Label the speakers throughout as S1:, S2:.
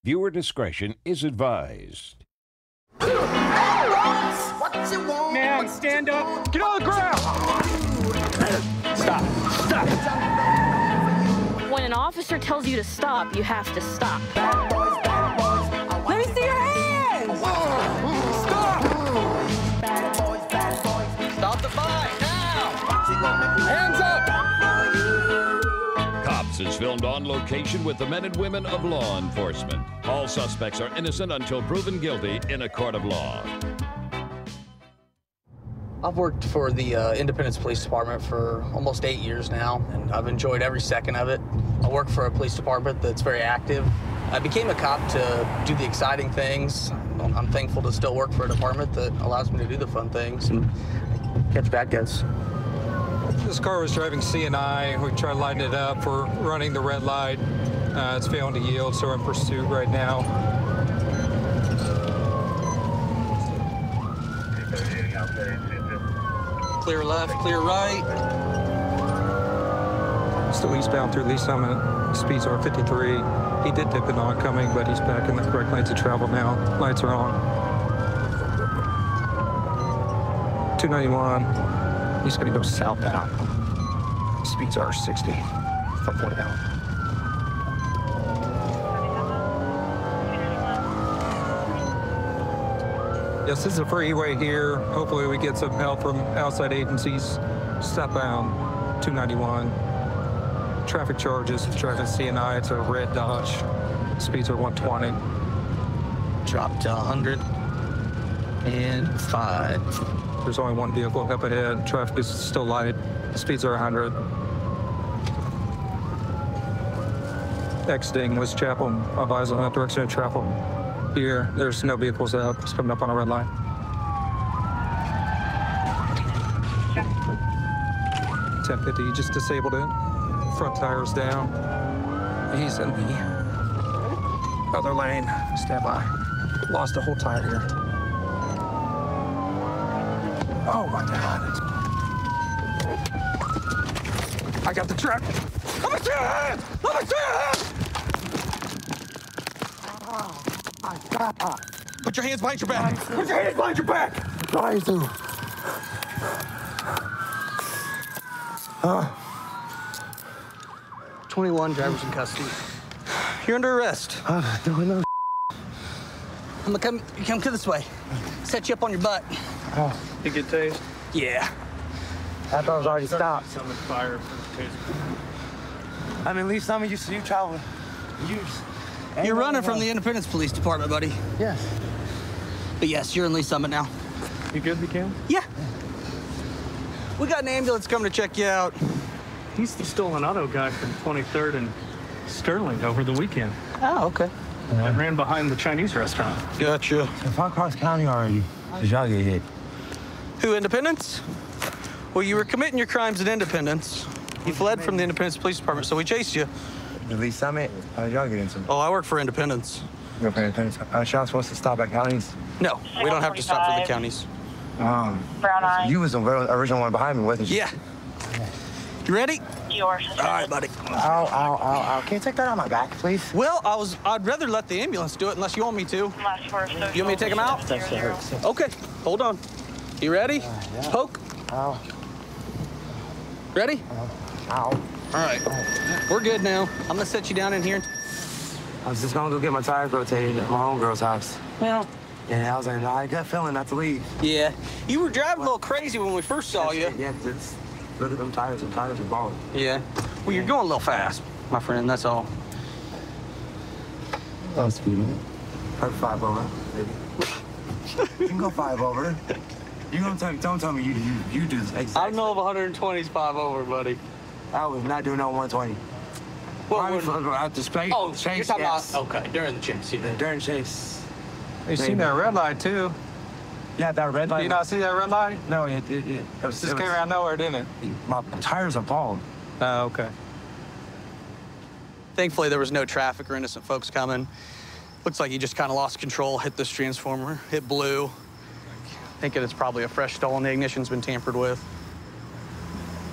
S1: Viewer discretion is advised.
S2: Man, stand up. Get on the ground. Stop. Stop.
S3: When an officer tells you to stop, you have to stop.
S4: Let me see your hands.
S2: Stop. Stop the fight now. Hands up.
S1: Cops is filmed on location with the men and women of law enforcement. All suspects are innocent until proven guilty in a court of law.
S5: I've worked for the Independence Police Department for almost 8 years now, and I've enjoyed every second of it. I work for a police department that's very active. I became a cop to do the exciting things. I'm thankful to still work for a department that allows me to do the fun things and catch bad guys.
S6: This car was driving CNI. We tried lighting it up. We're running the red light. It's failing to yield, so we're in pursuit right now.
S5: Clear left, clear right.
S6: Still eastbound through Lee Summit. Speeds are 53. He did dip in oncoming, but he's back in the correct lanes of travel now. Lights are on. 291. He's going to go southbound. Speeds are 60. From 40 down. Yes, this is a freeway here. Hopefully we get some help from outside agencies. Southbound 291. Traffic charges, driving CNI, it's a red Dodge. Speeds are 120.
S5: Dropped to 105.
S6: There's only one vehicle up ahead. Traffic is still light. Speeds are 100. Exiting West Chapel. Advise on that direction of travel. Here, there's no vehicles out. It's coming up on a red line. 1050, you just disabled it. Front tire's down. He's in the other lane. Stand by. Lost a whole tire here. Oh my God. I got the truck. Let me see your hand! Let me see your hand! Oh my God.
S5: Put your hands behind your back.
S6: Put your hands behind your back!
S7: Trying to.
S5: 21 drivers in custody. You're under arrest.
S7: Doing no.
S5: I'm gonna come this way. Set you up on your butt.
S7: Oh,
S2: You get tased.
S5: Yeah.
S7: I thought it was already stopped.
S2: Summon fire for the taser.
S7: I mean, at least some of you travel.
S5: You're running from the Independence Police Department, buddy.
S7: Yes.
S5: But yes, you're in Lee Summit now.
S2: You good, McCann?
S5: Yeah. We got an ambulance coming to check you out.
S2: He's the stolen auto guy from 23rd and Sterling over the weekend.
S5: Oh, okay.
S2: I ran behind the Chinese restaurant.
S5: Gotcha.
S7: If I cross county already, did y'all get hit?
S5: Who, Independence? Well, you were committing your crimes at Independence. You fled from the Independence Police Department, so we chased you.
S7: The Lee Summit? How did y'all get into it?
S5: Oh, I work for Independence.
S7: You're for Independence. Aren't y'all supposed to stop at counties?
S5: No, we don't have to stop for the counties.
S8: Brown eye.
S7: You was the original one behind me, wasn't you?
S5: Yeah. You ready?
S8: Yours.
S5: All right, buddy.
S7: Ow, ow, ow, ow. Can you take that on my back, please?
S5: Well, I'd rather let the ambulance do it unless you want me to.
S8: Last for social.
S5: You want me to take him out?
S7: That shit hurts.
S5: Okay, hold on. You ready?
S7: Yeah.
S5: Poke.
S7: Ow.
S5: Ready?
S7: Ow.
S5: All right. We're good now. I'm gonna set you down in here.
S7: I was just gonna go get my tires rotated at my homegirl's house.
S5: Well,
S7: Yeah, I was like, I got a feeling not to leave.
S5: yeah. You were driving a little crazy when we first saw you.
S7: Yeah, it's, look at them tires. The tires are balling.
S5: Yeah. Well, you're going a little fast, my friend, that's all.
S7: Oh, speed limit. Probably 5 over, maybe. You can go 5 over. You don't tell me you do this exact.
S5: I don't know if 120 is 5 over, buddy.
S7: I was not doing no 120. At the space.
S5: Oh,
S7: chase,
S5: you're talking
S7: yes.
S5: about, okay, during the chase. Yeah.
S7: During chase.
S6: You seen that red light too?
S7: Yeah, that red light.
S6: You not see that red light?
S7: No, it
S6: Just came out of nowhere, didn't it?
S7: My tires are bald.
S6: Oh, okay.
S5: Thankfully, there was no traffic or innocent folks coming. Looks like he just kind of lost control, hit this transformer, hit blue. Thinking it's probably a fresh stolen. The ignition's been tampered with.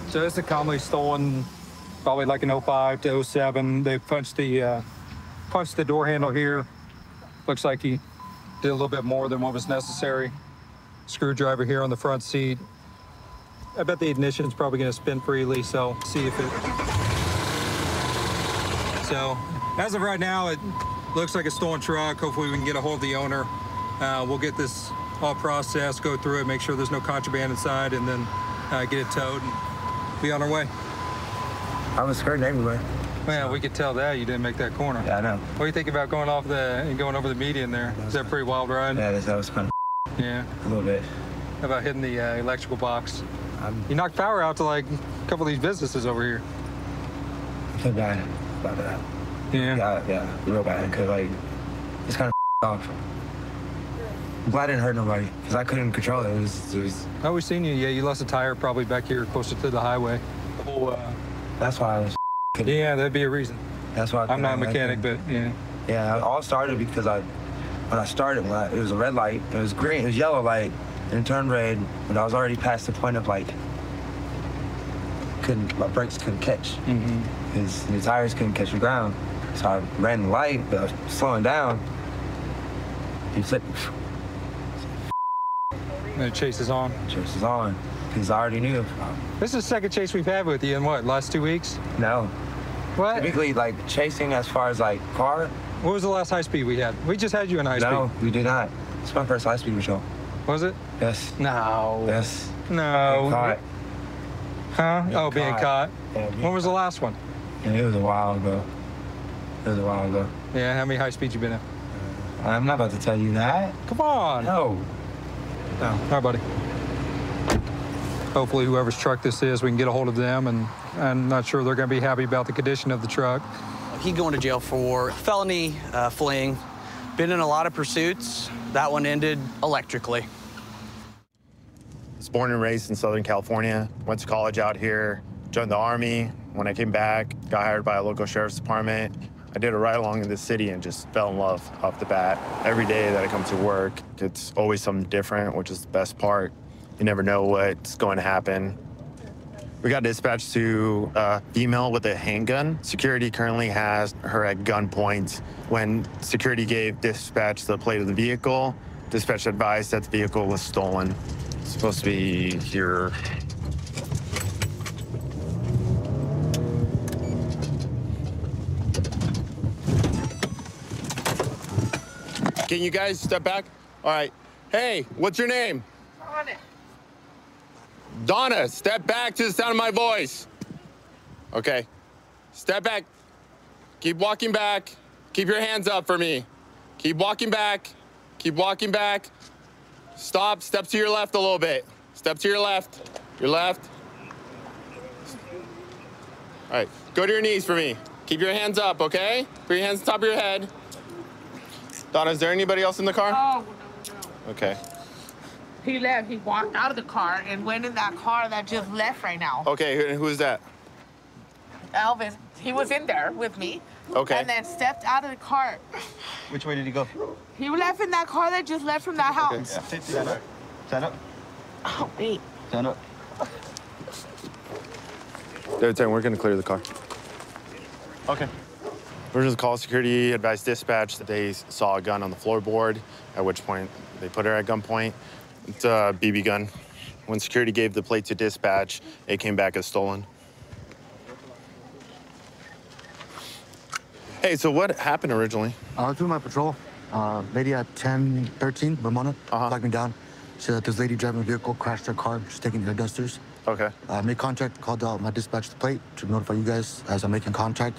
S6: So it's a commonly stolen, probably like an 05 to 07. They punched the door handle here, Looks like he did a little bit more than what was necessary. Screwdriver here on the front seat. I bet the ignition's probably gonna spin freely, so see if it... So, as of right now, it looks like a stolen truck. Hopefully we can get a hold of the owner. We'll get this all processed, go through it, make sure there's no contraband inside, and then get it towed and be on our way.
S7: I was skirting everywhere.
S6: Well, we could tell that you didn't make that corner.
S7: Yeah, I know.
S6: What do you think about going off and going over the median there? Is that a pretty wild ride?
S7: Yeah, that was kind of
S6: yeah.
S7: A little bit.
S6: How about hitting the electrical box? You knocked power out to like a couple of these businesses over here.
S7: I feel bad about that.
S6: Yeah.
S7: Yeah, real bad, because like, it's kind of off. I'm glad I didn't hurt nobody, because I couldn't control it. It was...
S6: Oh, we've seen you. Yeah, you lost a tire probably back here closer to the highway. Oh,
S7: that's why I was...
S6: Yeah, that'd be a reason.
S7: That's why
S6: I'm not a mechanic, but yeah.
S7: Yeah, it all started because when I started, it was a red light, it was green, it was yellow light, and it turned red, but I was already past the point of like, my brakes couldn't catch. The tires couldn't catch the ground. So I ran the light, but I was slowing down. He said,
S6: and it chases on.
S7: Chases on, because I already knew.
S6: This is the second chase we've had with you in what, last 2 weeks?
S7: No.
S6: What?
S7: Typically, like, chasing as far as, like, car.
S6: What was the last high speed we had? We just had you in high speed.
S7: No, we did not. It's my first high speed patrol.
S6: Was it?
S7: Yes.
S6: No.
S7: Yes.
S6: No.
S7: Caught.
S6: Huh? Oh, being caught.
S7: Yeah,
S6: when was the last one?
S7: Yeah, it was a while ago.
S6: Yeah, how many high speeds you been in?
S7: I'm not about to tell you that.
S6: Come on.
S7: No.
S6: All right, buddy. Hopefully whoever's truck this is, we can get a hold of them, and I'm not sure they're going to be happy about the condition of the truck.
S5: He's going to jail for felony fleeing. Been in a lot of pursuits. That one ended electrically.
S9: I was born and raised in Southern California. Went to college out here, joined the Army. When I came back, got hired by a local sheriff's department. I did a ride along in the city and just fell in love off the bat. Every day that I come to work, it's always something different, which is the best part. You never know what's going to happen. We got dispatched to a female with a handgun. Security currently has her at gunpoint. When security gave dispatch the plate of the vehicle, dispatch advised that the vehicle was stolen. It's supposed to be here. Can you guys step back? All right. Hey, what's your name?
S8: Donna.
S9: Donna, step back to the sound of my voice. Okay. Step back. Keep walking back. Keep your hands up for me. Keep walking back. Keep walking back. Stop. Step to your left a little bit. Step to your left. Your left. All right. Go to your knees for me. Keep your hands up, okay? Put your hands on top of your head. Donna, is there anybody else in the car?
S8: Oh, no.
S9: Okay.
S8: He left. He walked out of the car and went in that car that just left right now.
S9: Okay, who is that?
S8: Elvis, he was in there with me.
S9: Okay.
S8: And then stepped out of the car.
S7: Which way did he go?
S8: He left in that car that just left from that house.
S7: Okay. Stand up. Stand up.
S8: Oh, wait.
S7: Stand up.
S9: We're gonna clear the car. Okay. Emergency call security advised dispatch that they saw a gun on the floorboard, at which point they put her at gunpoint. It's a BB gun. When security gave the plate to dispatch, it came back as stolen. Hey, so what happened originally?
S10: I was doing my patrol. Lady at 1013, Ramona, flagged me down. She said that this lady driving a vehicle crashed her car. She's taking air dusters.
S9: Okay.
S10: I made contact, called out my dispatch the plate to notify you guys as I'm making contact.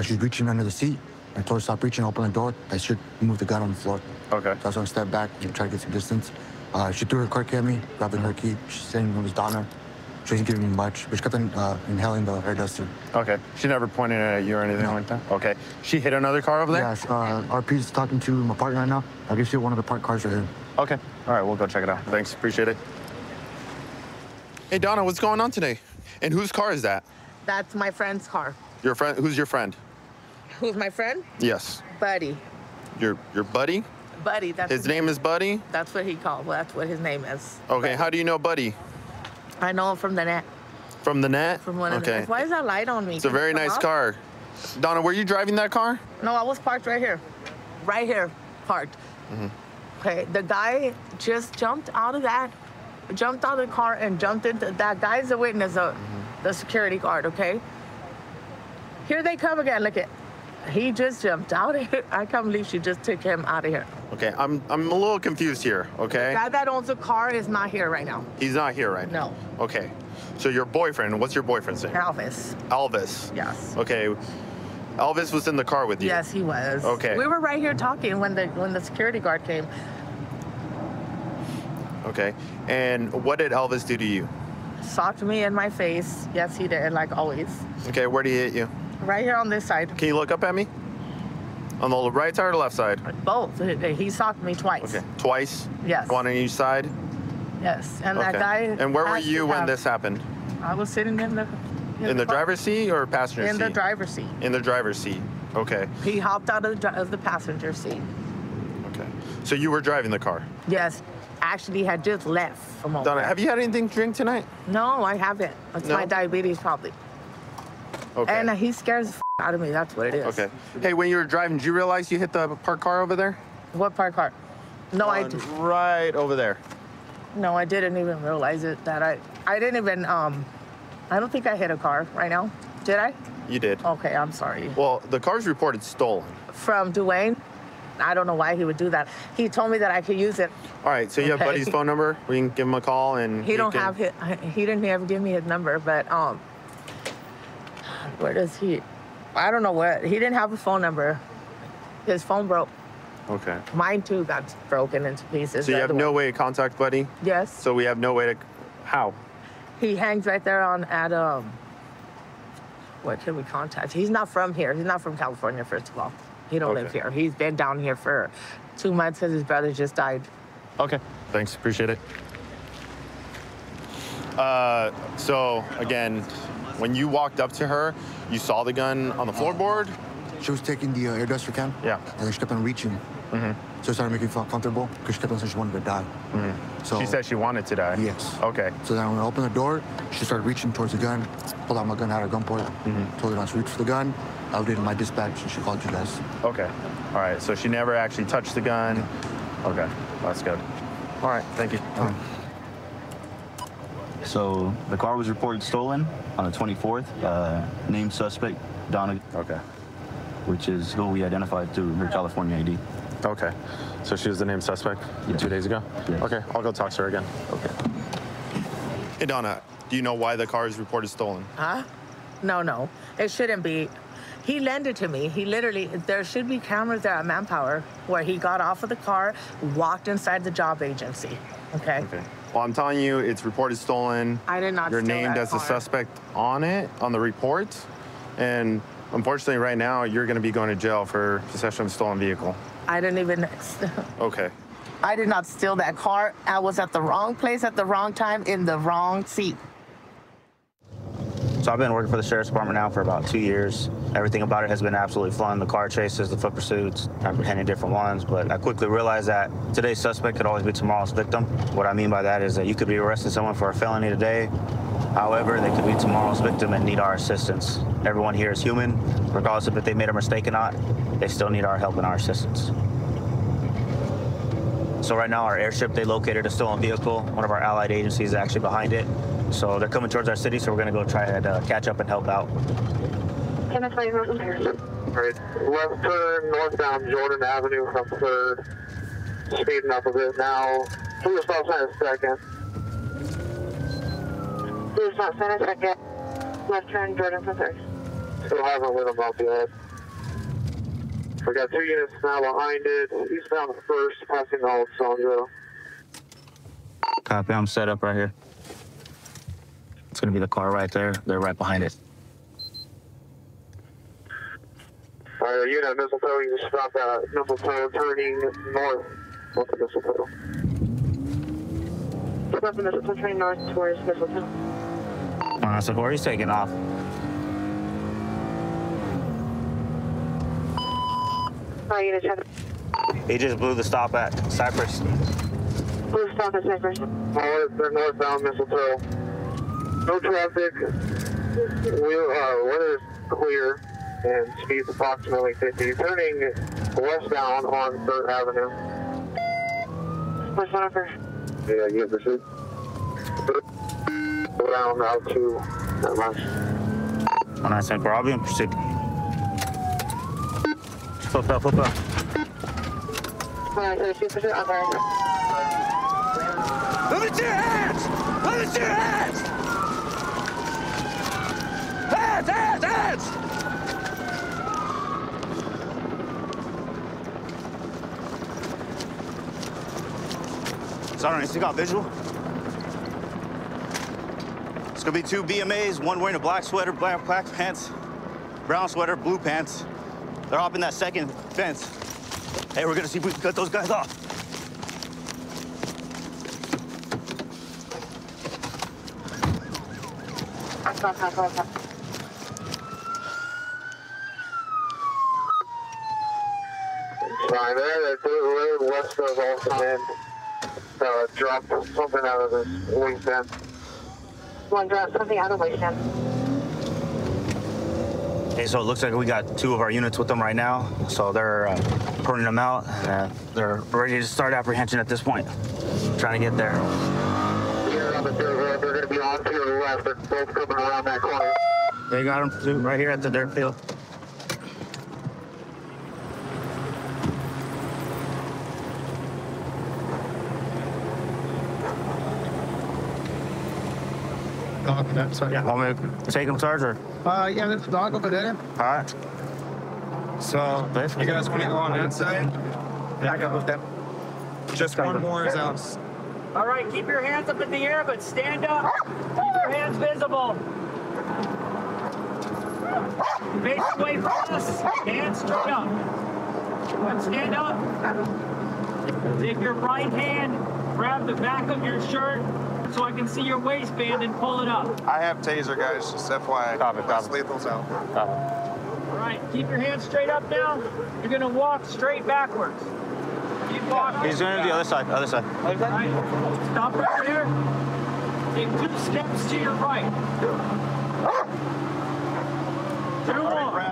S10: She's reaching under the seat. I told her to stop reaching, open the door. I should move the gun on the floor.
S9: Okay.
S10: So I was going to step back and try to get some distance. She threw her car key at me, grabbing her key. She's saying it was Donna. She wasn't giving me much, but she kept inhaling the air duster.
S9: Okay. She never pointed it at you or anything like that? Okay. She hit another car over there?
S10: Yeah, RP's talking to my partner right now. I'll give you one of the parked cars right here.
S9: Okay. All right, we'll go check it out. Thanks, appreciate it. Hey, Donna, what's going on today? And whose car is that?
S8: That's my friend's car.
S9: Your friend? Who's your friend?
S8: Who's my friend?
S9: Yes.
S8: Buddy.
S9: Your buddy?
S8: Buddy. That's
S9: his name is Buddy?
S8: That's what he called. Well, that's what his name is.
S9: Okay,
S8: Buddy.
S9: how do you know Buddy?
S8: I know him from the net.
S9: From the net?
S8: From one of the nets. Why is that light on me?
S9: It's a very nice car. Donna, were you driving that car?
S8: No, I was parked right here. Right here. parked. Okay, the guy just jumped out of the car and jumped into, that guy's a witness, the security guard, okay? Here they come again, look at, he just jumped out of here. I can't believe she just took him out of here.
S9: Okay, I'm a little confused here, okay?
S8: The guy that owns the car is not here right now.
S9: He's not here right now?
S8: No.
S9: Okay, so your boyfriend, what's your boyfriend's name?
S8: Elvis.
S9: Elvis?
S8: Yes.
S9: Okay, Elvis was in the car with you?
S8: Yes, he was.
S9: Okay.
S8: We were right here talking when the security guard came.
S9: Okay, and what did Elvis do to you?
S8: Socked me in my face. Yes, he did, like always.
S9: Okay, where did he hit you?
S8: Right here on this side.
S9: Can you look up at me? On the right side or left side?
S8: Both. He socked me twice.
S9: Okay, twice?
S8: Yes.
S9: One on each side?
S8: Yes, and
S9: Okay.
S8: that guy.
S9: And where were you when this happened?
S8: I was sitting in the.
S9: In the
S8: car.
S9: driver's seat or passenger seat?
S8: In the driver's seat.
S9: In the driver's seat. Okay.
S8: He hopped out of the passenger seat.
S9: Okay. So you were driving the car?
S8: Yes. Actually, had just left from over
S9: Donna,
S8: there.
S9: have you had anything to drink tonight?
S8: No, I haven't. It's
S9: No?
S8: my diabetes, probably.
S9: Okay.
S8: And he scares the out of me. That's what it is.
S9: Okay. Hey, when you were driving, did you realize you hit the parked car over there?
S8: What parked car? No, I
S9: One right over there.
S8: No, I didn't even realize it. I didn't even. I don't think I hit a car right now. Did I?
S9: You did.
S8: Okay, I'm sorry.
S9: Well, the car's reported stolen.
S8: From Dwayne. I don't know why he would do that. He told me that I could use it.
S9: All right, so you have
S8: Okay.
S9: Buddy's phone number? We can give him a call and
S8: He
S9: you
S8: don't
S9: can-
S8: have his. He didn't ever give me his number, but where does he? I don't know where. He didn't have a phone number. His phone broke.
S9: Okay.
S8: Mine too got broken into pieces.
S9: So you
S8: the
S9: have
S8: other
S9: no
S8: one.
S9: way to contact Buddy?
S8: Yes.
S9: So we have no way to... How?
S8: He hangs right there at what can we contact? He's not from here. He's not from California, first of all. He don't live
S9: Okay.
S8: here. He's been down here for 2 months because his brother just died.
S9: Okay. Thanks. Appreciate it. So, again, when you walked up to her, you saw the gun on the floorboard?
S10: She was taking the air duster can.
S9: Yeah.
S10: And then she kept on reaching. So it started making me feel comfortable because she kept on saying she wanted to die. So
S9: She said she wanted to die?
S10: Yes.
S9: Okay.
S10: So then when I opened the door, she started reaching towards the gun, pulled out my gun out of gunpoint, told her not to reach for the gun. I did my dispatch and she called you guys.
S9: Okay. All right. So she never actually touched the gun? Okay. That's good. All right. Thank you.
S11: So the car was reported stolen on the 24th. Named suspect, Donna.
S9: Okay.
S11: Which is who we identified through her California ID.
S9: Okay. So she was the named suspect 2 days ago?
S11: Yes.
S9: Okay. I'll go talk to her again.
S11: Okay.
S9: Hey, Donna, do you know why the car is reported stolen?
S8: Huh? No. It shouldn't be. He lent it to me. He literally, there should be cameras there at Manpower where he got off of the car, walked inside the job agency. Okay?
S9: Okay. Well, I'm telling you, it's reported stolen.
S8: I did not
S9: You're
S8: steal
S9: named
S8: that
S9: as a
S8: car.
S9: suspect on it, on the report. And unfortunately, right now, you're going to be going to jail for possession of a stolen vehicle.
S8: I didn't even.
S9: Okay.
S8: I did not steal that car. I was at the wrong place at the wrong time in the wrong seat.
S11: So I've been working for the Sheriff's Department now for about 2 years. Everything about it has been absolutely fun. The car chases, the foot pursuits, apprehending different ones. But I quickly realized that today's suspect could always be tomorrow's victim. What I mean by that is that you could be arresting someone for a felony today. However, they could be tomorrow's victim and need our assistance. Everyone here is human. Regardless of if they made a mistake or not, they still need our help and our assistance. So right now, our airship, they located a stolen vehicle. One of our allied agencies is actually behind it. So they're coming towards our city, so we're going to go try to catch up and help out.
S12: All right, left turn northbound Jordan Avenue from 3rd. Speeding up a bit now. Please stop sign a second.
S13: Please stop sign a second. Left turn Jordan from 3rd.
S12: Still haven't lit them up yet. We got 2 units now behind it. Eastbound 1st, passing Alexandra.
S11: Copy, I'm set up right here. It's going to be the car right there. They're right behind it.
S12: All right, unit at Mistletoe, you just stopped at Mistletoe, turning north of Mistletoe.
S13: Left of Mistletoe, turning north towards Mistletoe.
S11: So where he's taking off.
S13: Unit check.
S11: He just blew the stop at Cypress.
S13: Blue stop at Cypress.
S12: All right, they're northbound Mistletoe. No traffic. Weather is clear. and speeds approximately 50. Turning westbound on 3rd Avenue.
S13: Where's one over?
S12: Yeah, you pursuit. Go down Route 2. Not much.
S11: When I said, bro, I'll be in pursuit. Flip up, flip up.
S13: When I said 2 pursuit, okay.
S2: Let me see your hands! Let me see your hands! Hands, hands, hands!
S11: Sergeant, you still got visual? It's gonna be 2 BMAs, one wearing a black sweater, black pants, brown sweater, blue pants. They're hopping that second fence. Hey, we're gonna see if we can cut those guys off.
S12: Fine, there, the road west of Olsen dropped something out of this wingspan.
S13: One dropped something out of wingspan.
S11: Hey, so it looks like we got 2 of our units with them right now. So they're putting them out. They're ready to start apprehension at this point. Trying to get there.
S12: Here on the dirt road, they're going to be on to your left. They're both coming around that corner.
S11: They got them right here at the dirt field.
S14: Dog on that side.
S11: Yeah. Want me to take them, Sarge, or?
S14: Yeah, that's the dog over there.
S11: All right.
S6: So, you guys want to go on that side? Yeah, I got with them. Just one more is out.
S2: All right, keep your hands up in the air, but stand up. Keep your hands visible. Face away from us. Hands straight up. Stand up. Take your right hand, grab the back of your shirt so I can see your waistband and pull it up.
S15: I have taser, guys, just FYI.
S11: Copy.
S15: Lethal's out.
S2: All right, keep your hands straight up now. You're gonna walk straight backwards. Keep walking.
S11: He's going to the other side, other side.
S2: All right, stop right there. Take 2 steps to your right. 2 more.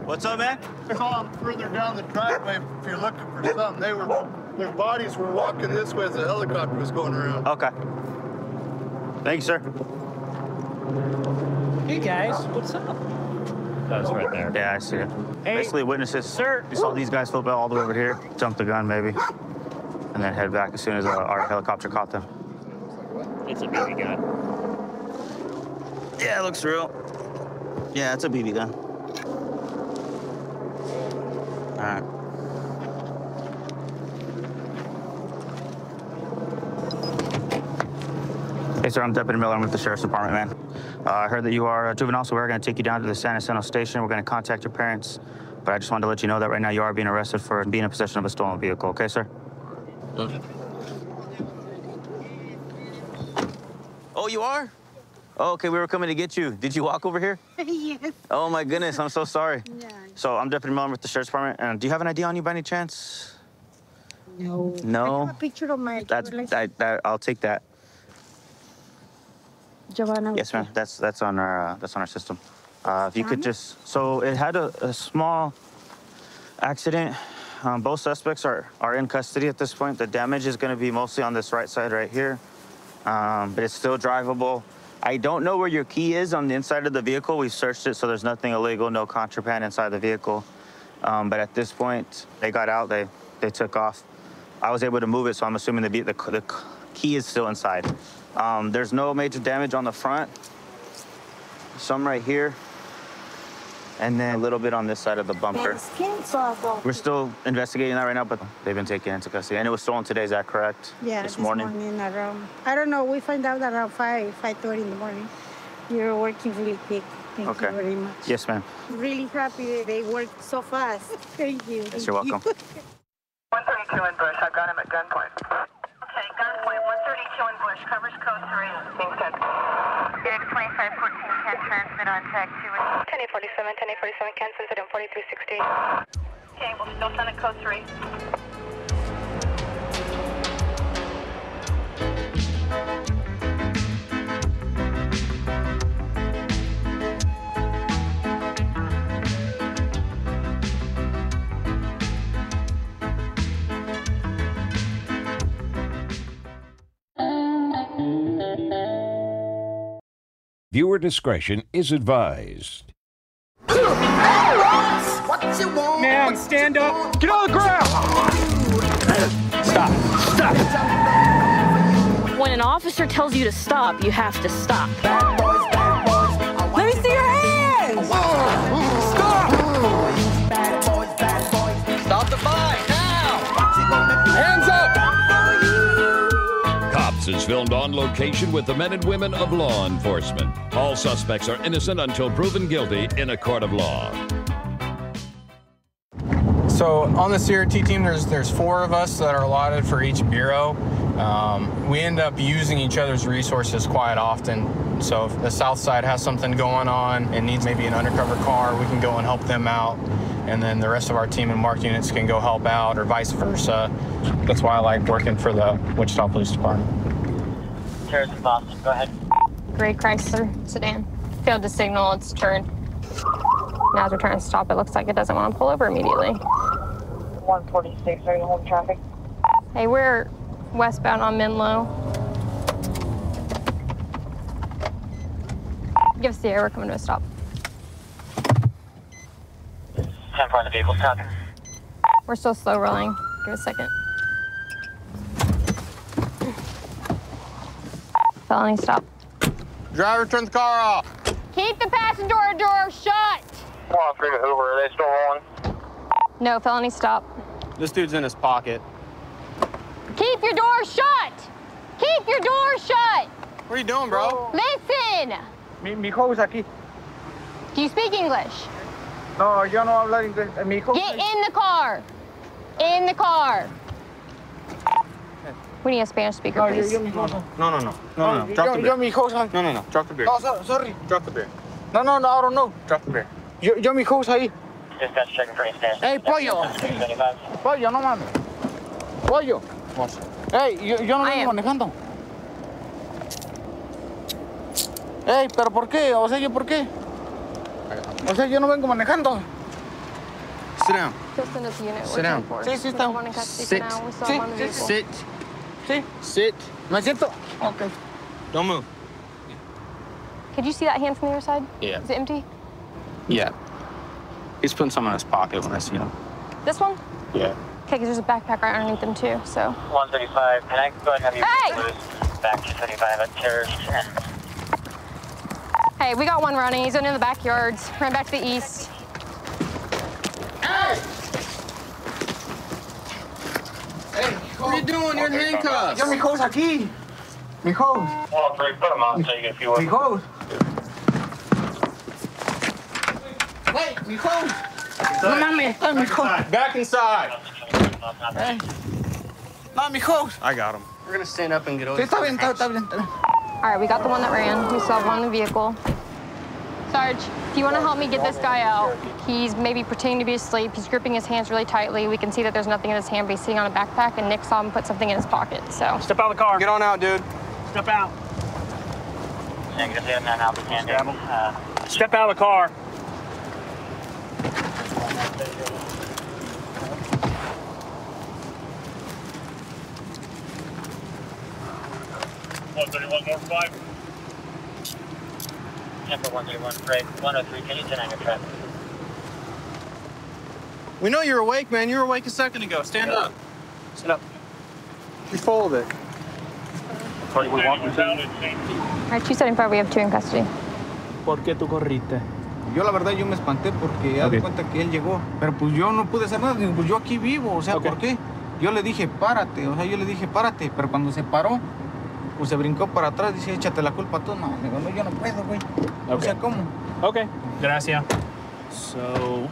S11: What's up, man?
S15: I saw them further down the driveway if you're looking for something. Their bodies were walking this way as the helicopter was going around.
S11: Okay. Thank you, sir.
S2: Hey, guys, what's up?
S11: That's right there. Yeah, I see it.
S2: Hey,
S11: basically, witnesses.
S2: Sir.
S11: We saw these guys flip out all the way over here, jump the gun maybe, and then head back as soon as our helicopter caught them. It's a BB gun. Yeah, it looks real. Yeah, it's a BB gun. All right. Hey, sir, I'm Deputy Miller. I'm with the Sheriff's Department, man. I heard that you are a juvenile, so we're going to take you down to the San Jacinto station. We're going to contact your parents, but I just wanted to let you know that right now you are being arrested for being in possession of a stolen vehicle. Okay, sir? Okay. Oh, you are? Oh, okay, we were coming to get you. Did you walk over here?
S16: Yes.
S11: Oh, my goodness, I'm so sorry.
S16: Yeah.
S11: So I'm Deputy Miller with the Sheriff's Department, and do you have an ID on you by any chance?
S16: No.
S11: No?
S16: I have a picture of my...
S11: I'll take that.
S16: Giovanna.
S11: Yes, ma'am. That's on our system. If you could just, so it had a small accident. Both suspects are in custody at this point. The damage is going to be mostly on this right side right here, but it's still drivable. I don't know where your key is on the inside of the vehicle. We've searched it, so there's nothing illegal, no contraband inside the vehicle. But at this point, they got out. They took off. I was able to move it, so I'm assuming the key is still inside. There's no major damage on the front. Some right here. And then a little bit on this side of the bumper. We're still investigating that right now, but they've been taken into custody. And it was stolen today, is that correct?
S16: Yeah,
S11: this morning
S16: around, I don't know, we find out around 5:30 in the morning. You're working really quick. Thank you very much.
S11: Yes, ma'am.
S16: Really happy they worked so fast. Thank you.
S11: Yes, you're welcome.
S13: 132 in Bush. I've got him at gunpoint. Okay, gunpoint. 132 in Bush. Covers code 3. Thanks, 10. 2514 can transmit on tag 2. 1047, 1047 can send it on 4360. Okay, we'll still send it code 3.
S1: Viewer discretion is advised.
S2: Ma'am, stand up. Get on the ground. Stop. Stop.
S3: When an officer tells you to stop, you have to stop.
S4: Let me see your hands!
S2: Stop!
S5: Stop the fight now!
S2: Hands up!
S1: Cops is filmed on location with the men and women of law enforcement. All suspects are innocent until proven guilty in a court of law.
S17: So on the CRT team, there's 4 of us that are allotted for each bureau. We end up using each other's resources quite often. So if the South Side has something going on and needs maybe an undercover car, we can go and help them out. And then the rest of our team and MARC units can go help out, or vice versa. That's why I like working for the Wichita Police Department.
S18: Harrison, Boston, go ahead.
S19: Gray Chrysler sedan. Failed to signal its turn. Now as we're trying to stop, it looks like it doesn't want to pull over immediately.
S13: 146, are you holding traffic?
S19: Hey, we're westbound on Menlo. Give us the air, we're coming to a stop.
S18: 10 for the vehicle, copy.
S19: We're still slow rolling. Give us a second. Felony stop.
S17: Driver, turn the car off.
S19: Keep the passenger door shut.
S12: 103 with Hoover, are they still rolling?
S19: No, felony stop.
S17: This dude's in his pocket.
S19: Keep your door shut. Keep your door shut.
S17: What are you doing, bro?
S19: Listen.
S14: Mi hijo es aquí.
S19: Do you speak English?
S14: No, yo no hablo inglés. Mi hijo.
S19: Get in the car. In the car. We need a Spanish speaker, please.
S17: No. Drop the beer.
S14: Yo, mi hijo.
S17: No. Drop the beer.
S14: No, sorry.
S17: Drop the beer.
S14: No, I don't know.
S17: Drop the beer.
S14: Yo, mi hijo ahí.
S18: Dispatch checking for instance.
S14: Hey, pollo. Pollo, no mames. Pollo. Hey, yo no vengo manejando. Hey, pero ¿por qué? O sea, ¿yo por qué? O sea, yo no vengo manejando.
S17: Sit down.
S19: Just send us a unit.
S17: Sit down.
S14: Sí, está.
S17: Sit. Sit.
S14: Sí.
S17: Sit.
S14: ¿Me siento? Okay.
S17: Don't move.
S19: Could you see that hand from the other side?
S17: Yeah.
S19: Is it empty?
S17: Yeah. He's putting some in his pocket when I see him.
S19: This one?
S17: Yeah.
S19: Okay, because there's a backpack right underneath them too, so.
S18: 135, can I go ahead and have you
S19: Hey!
S18: loose back to 35 at terrorist and
S19: Hey, we got one running. He's in the backyards. Ran back to the east.
S14: Hey!
S17: Hey, what are you doing? You're in handcuffs.
S14: Yo, mi hijo es aquí. Mi hijo.
S18: 103, put them on so you get a few
S14: Mi hijo. Hey, mi hijo. No mames. Hey, mi hijo.
S17: Back inside.
S14: Hey. No, mi hijo.
S17: I got him. We're gonna stand up and get over.
S14: Sí, está bien.
S19: All right, we got the one that ran. We still have one in the vehicle. Sarge, if you want to help me get this guy out, he's maybe pretending to be asleep. He's gripping his hands really tightly. We can see that there's nothing in his hand, but he's sitting on a backpack, and Nick saw him put something in his pocket, so.
S2: Step out of the car.
S17: Get on out, dude.
S2: Step out.
S18: negative, they have man out,
S2: Step out of the car.
S18: Temper 131, break 103, can you turn on your traffic?
S17: We know you're awake, man. You were awake a second ago. Stand up. Stand up. You're full of it.
S19: All right, 275, we have 2 in custody.
S14: ¿Por qué tú corriste? Yo la verdad yo me espanté porque haz de cuenta que él llegó, pero pues yo no pude hacer nada, pues yo aquí vivo, o sea, ¿por qué? Yo le dije párate, o sea, yo le dije párate, pero cuando se paró, pues se brincó para atrás, dice échate la culpa tú, no, digo, no, yo no puedo, güey. O sea, ¿cómo?
S2: Okay, gracias. So,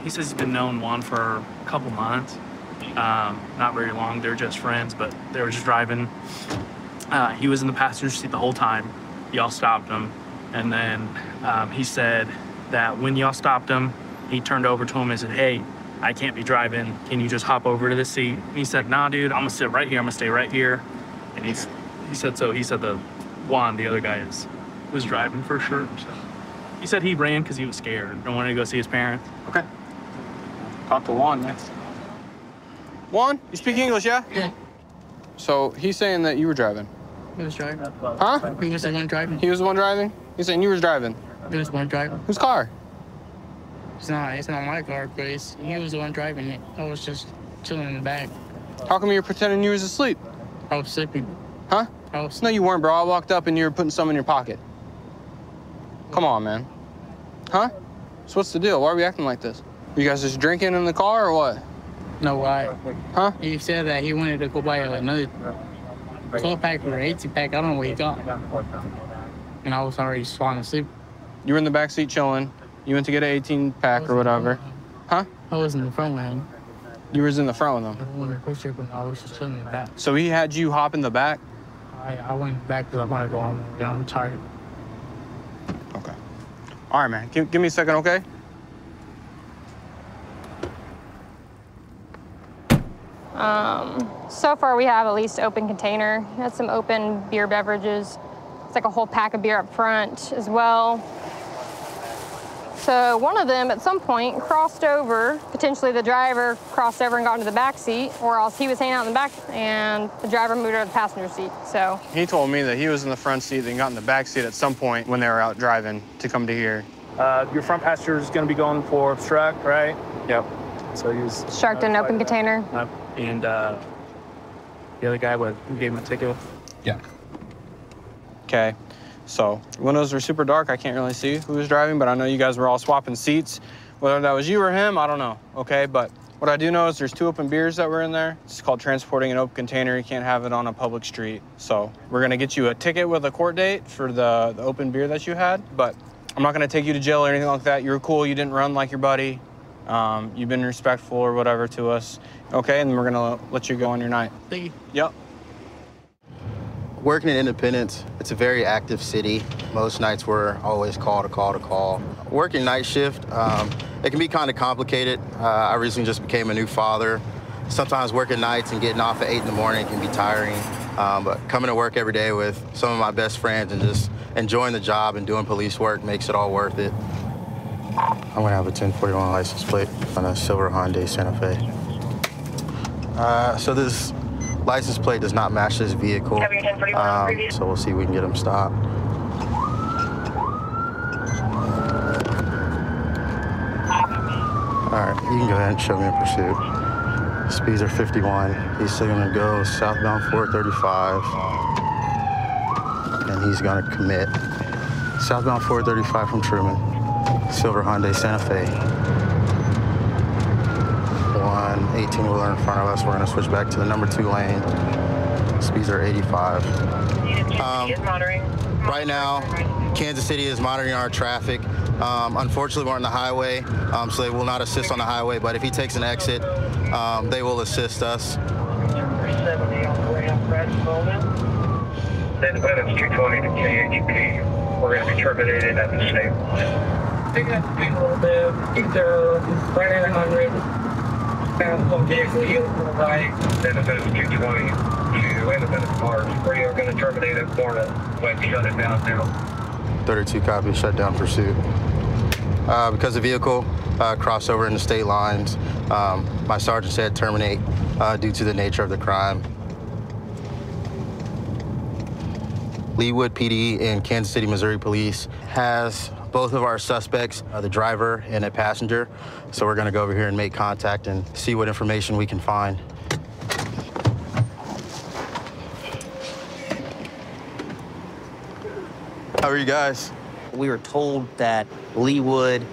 S2: he says he's been knowing Juan for a couple months. Not very long, they're just friends, but they were just driving. He was in the passenger seat the whole time.
S20: y'all stopped him. And then he said that when y'all stopped him, he turned over to him and said, hey, I can't be driving. Can you just hop over to the seat? And he said, nah, dude, I'm gonna sit right here. I'm gonna stay right here. And he said so. He said the other guy was driving for sure. So he said he ran because he was scared. Don't want to go see his parents.
S17: Okay. Talk to Juan next. Juan, you speak English, yeah?
S21: Yeah.
S17: So he's saying that you were driving.
S21: He was driving.
S17: Huh?
S21: He was the one driving.
S17: He was the one driving? He's saying you was driving.
S21: He was the one driving.
S17: Whose car?
S21: It's not my car, but he was the one driving it. I was just chilling in the back.
S17: How come you're pretending you was asleep?
S21: I was sleeping.
S17: Huh? No, you weren't, bro. I walked up and you were putting some in your pocket. Come on, man. Huh? So what's the deal? Why are we acting like this? You guys just drinking in the car or what?
S21: No, why?
S17: Huh?
S21: He said that he wanted to go buy another 12-pack or 18-pack. I don't know what he got. And I was already falling asleep.
S17: You were in the back seat chilling. You went to get an 18-pack or whatever. Huh?
S21: I was in the front with him.
S17: You was in the front with him?
S21: I was just chilling in the back.
S17: So he had you hop in the back?
S21: I went back because I want to go home. I'm tired.
S17: Okay. All right, man. Give me a second, okay?
S19: So far we have at least open container. We had some open beer beverages. It's like a whole pack of beer up front as well. So one of them at some point crossed over, potentially the driver crossed over and got into the back seat, or else he was hanging out in the back and the driver moved out of the passenger seat, so.
S17: He told me that he was in the front seat and got in the back seat at some point when they were out driving to come to here.
S20: Your front passenger is going to be going for obstruct, right?
S17: Yep.
S20: So he was...
S19: Sharked an open container.
S20: And the other guy, who gave him a ticket?
S17: Yeah. Okay. So windows were super dark. I can't really see who was driving, but I know you guys were all swapping seats. Whether that was you or him, I don't know, okay? But what I do know is there's 2 open beers that were in there. It's called transporting an open container. You can't have it on a public street. So we're gonna get you a ticket with a court date for the open beer that you had, but I'm not gonna take you to jail or anything like that. You were cool, you didn't run like your buddy. You've been respectful or whatever to us, okay? And we're gonna let you go on your night.
S21: Thank you.
S17: Yep.
S22: Working in Independence, it's a very active city. Most nights we're always call to call. Working night shift, it can be kind of complicated. I recently just became a new father. Sometimes working nights and getting off at 8 in the morning can be tiring. But coming to work every day with some of my best friends and just enjoying the job and doing police work makes it all worth it. I'm gonna have a 1041 license plate on a silver Hyundai Santa Fe. So this license plate does not match this vehicle, so we'll see if we can get him stopped. All right, you can go ahead and show me in pursuit. Speeds are 51. He's still gonna go southbound 435, and he's gonna commit. Southbound 435 from Truman, silver Hyundai Santa Fe. 18-wheeler in front of us. We're gonna switch back to the number 2 lane. Speeds are 85. Right now, Kansas City is monitoring our traffic. Unfortunately, we're on the highway, so they will not assist on the highway, but if he takes an exit, they will assist us.
S12: Independence 220 to KHP. We're gonna be terminated at the state line. I think that's a little bit, either right at 100. Vehicle yield to the right. Independence 220 to Independence Mars. We are going to terminate at Florida. Wait, shut it down now.
S22: 32 copy, shut down pursuit. Because the vehicle crossed over into state lines, my sergeant said terminate due to the nature of the crime. Leawood PD and Kansas City, Missouri Police has both of our suspects, the driver and a passenger. So we're gonna go over here and make contact and see what information we can find. How are you guys?
S23: We were told that Leawood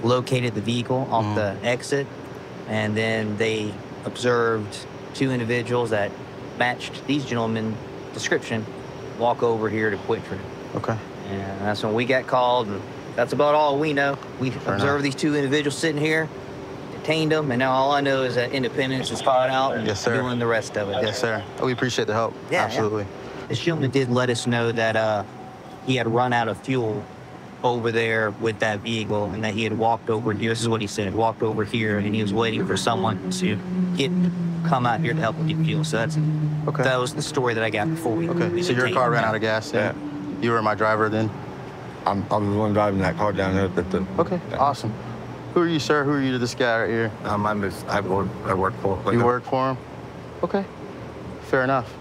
S23: located the vehicle off the exit, and then they observed 2 individuals that matched these gentlemen's description walk over here to Quick-Trip.
S22: Okay.
S23: And that's when we got called, and that's about all we know. We observed these 2 individuals sitting here, detained them, and now all I know is that Independence is spotted out and doing the rest of it.
S22: Yes, sir. We appreciate the help.
S23: Yeah,
S22: absolutely.
S23: Yeah. This gentleman did let us know that he had run out of fuel over there with that vehicle, and that he had walked over. This is what he said: walked over here, and he was waiting for someone to come out here to help him get fuel. So that was the story that I got before we.
S22: Okay. So your car ran out of gas. Yeah. You were my driver then.
S7: I was the one driving that car down there.
S22: Okay. Awesome. Who are you, sir? Who are you to this guy right here?
S7: I work for.
S22: You work for him? Okay. Fair enough.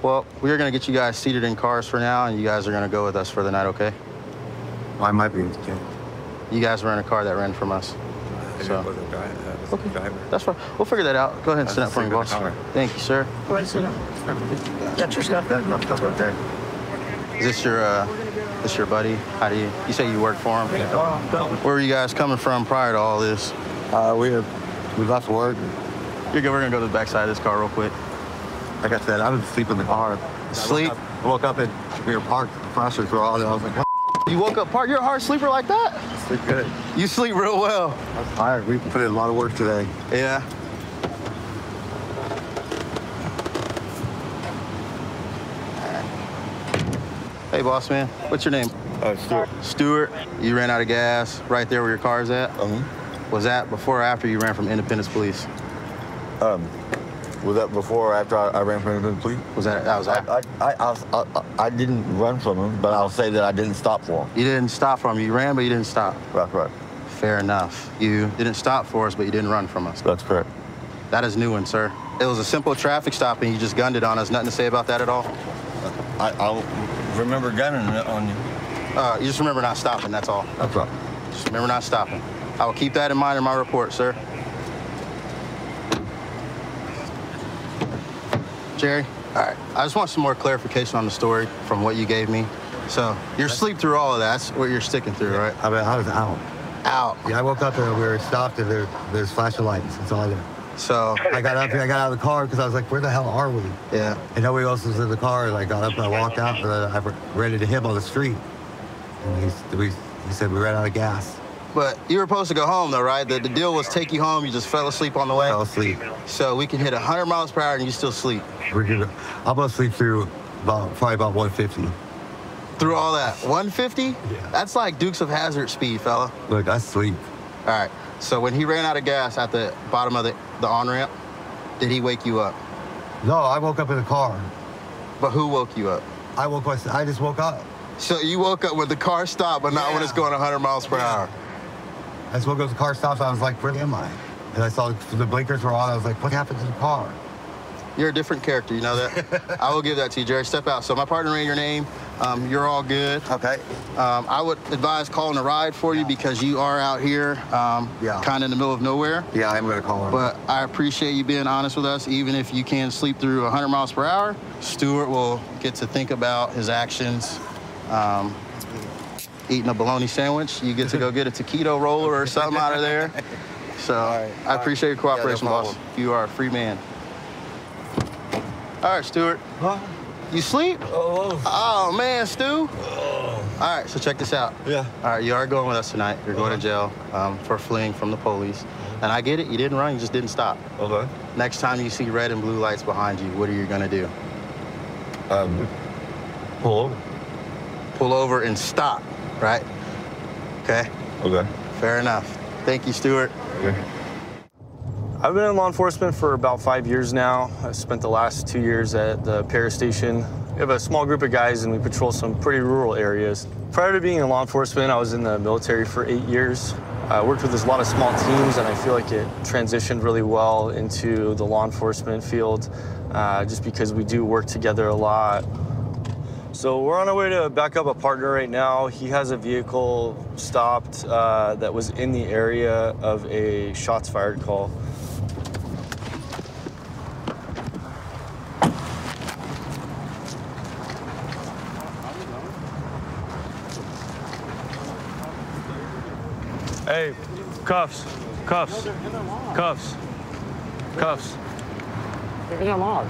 S22: Well, we're going to get you guys seated in cars for now, and you guys are going to go with us for the night, okay?
S7: I might be.
S22: You guys were in a car that ran from us. So. Okay. That's fine. We'll figure that out. Go ahead and sit up for me, boss. Thank you, sir.
S9: Go ahead, sit down. Got your stuff. Right there.
S22: Is this your buddy? How do you say you work for him? Where were you guys coming from prior to all this?
S7: We left work.
S22: You're good. We're gonna go to the backside of this car real quick.
S7: Like I said, I was asleep in the car.
S22: Sleep?
S7: I woke up and we were parked. The flashers were on, and I was like,
S22: you woke up parked? You're a hard sleeper like that?
S7: Sleep good.
S22: You sleep real well.
S7: I'm tired. We put in a lot of work today.
S22: Yeah. Hey, boss man. What's your name?
S7: Stuart.
S22: Stuart. You ran out of gas right there where your car's at? Was that before or after you ran from Independence Police?
S7: Was that before or after I ran from Independence Police?
S22: That was after?
S7: I didn't run from him, but I'll say that I didn't stop for him.
S22: You didn't stop for him. You ran, but you didn't stop.
S7: That's right.
S22: Fair enough. You didn't stop for us, but you didn't run from us.
S7: That's correct.
S22: That is new one, sir. It was a simple traffic stop, and you just gunned it on us. Nothing to say about that at all?
S7: I remember gunning it on you.
S22: You just remember not stopping, that's all.
S7: That's right.
S22: Just remember not stopping. I will keep that in mind in my report, sir. Jerry? All right. I just want some more clarification on the story from what you gave me. So you're asleep through all of that. That's what you're sticking through, right?
S7: I mean, I was out.
S22: Out?
S7: Yeah, I woke up and we were stopped and there's flashing lights. That's all I did.
S22: So
S7: I got up here, I got out of the car because I was like, where the hell are we?
S22: Yeah.
S7: And nobody else was in the car. And I got up and I walked out and I ran into him on the street. And he said we ran out of gas.
S22: But you were supposed to go home, though, right? The deal was take you home. You just fell asleep on the way.
S7: Fell asleep.
S22: So we can hit 100 miles per hour and you still sleep.
S7: I'm gonna sleep through probably about 150.
S22: Through all that, 150? Yeah. That's like Dukes of Hazzard speed, fella.
S7: Look, I sleep.
S22: All right. So when he ran out of gas at the bottom of the on-ramp, did he wake you up?
S7: No, I woke up in the car.
S22: But who woke you up?
S7: I just woke up.
S22: So you woke up when the car stopped, but not when it's going 100 miles per hour.
S7: I just woke up, the car stopped, I was like, where am I? And I saw the blinkers were on, I was like, what happened to the car?
S22: You're a different character, you know that? I will give that to you, Jerry. Step out. So my partner ran your name. You're all good.
S7: Okay.
S22: I would advise calling a ride for you because you are out here kind of in the middle of nowhere.
S7: Yeah, I'm going to call him.
S22: But I appreciate you being honest with us. Even if you can't sleep through 100 miles per hour, Stuart will get to think about his actions. Eating a bologna sandwich, you get to go get a taquito roller or something out of there. So I appreciate your cooperation, boss. You are a free man. All right, Stuart.
S7: Huh?
S22: You sleep? Oh, man, Stu. All right, so check this out.
S7: Yeah.
S22: All right, you are going with us tonight. You're going to jail for fleeing from the police. And I get it. You didn't run. You just didn't stop.
S7: Okay.
S22: Next time you see red and blue lights behind you, what are you going to do?
S7: Pull over.
S22: Pull over and stop, right? Okay?
S7: Okay.
S22: Fair enough. Thank you, Stuart.
S7: Okay.
S10: I've been in law enforcement for about 5 years now. I spent the last 2 years at the Paris station. We have a small group of guys and we patrol some pretty rural areas. Prior to being in law enforcement, I was in the military for 8 years. I worked with a lot of small teams and I feel like it transitioned really well into the law enforcement field just because we do work together a lot. So we're on our way to back up a partner right now. He has a vehicle stopped that was in the area of a shots fired call. Hey, cuffs, cuffs, cuffs, cuffs.
S21: Get him off.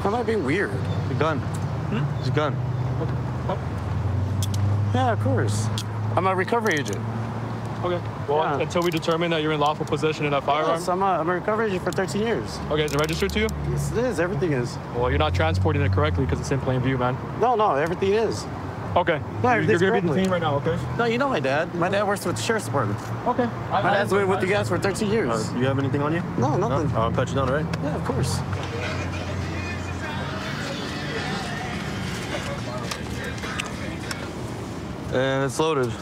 S21: That might be weird.
S10: The gun. It's a gun.
S21: Yeah, of course. I'm a recovery agent.
S20: Okay. Well, until we determine that you're in lawful possession of that firearm.
S9: Yes, I'm a recovery agent for 13 years.
S20: Okay, is it registered to you?
S9: Yes, it is. Everything is.
S20: Well, you're not transporting it correctly because it's in plain view, man.
S9: No, everything is.
S20: Okay.
S9: No,
S20: you're going to be detained right now, okay?
S9: No, you know my dad. My dad works with the sheriff's department.
S20: Okay.
S9: My dad's been with you guys for 13 years.
S6: You have anything on you?
S9: No, nothing.
S6: I'll pat you down, all right?
S9: Yeah, of course.
S10: And it's loaded.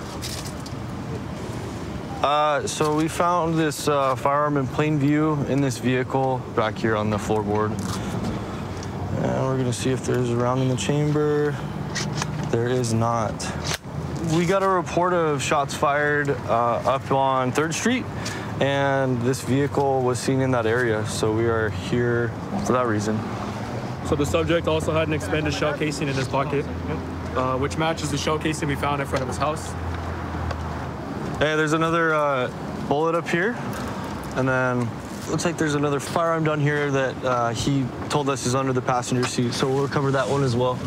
S10: So we found this firearm in plain view in this vehicle back here on the floorboard. And we're gonna see if there's a round in the chamber. There is not. We got a report of shots fired up on 3rd Street, and this vehicle was seen in that area. So we are here for that reason.
S20: So the subject also had an expended shell casing in his pocket, which matches the shell casing we found in front of his house.
S10: Hey, there's another bullet up here, and then looks like there's another firearm down here that he told us is under the passenger seat, so we'll recover that one as well.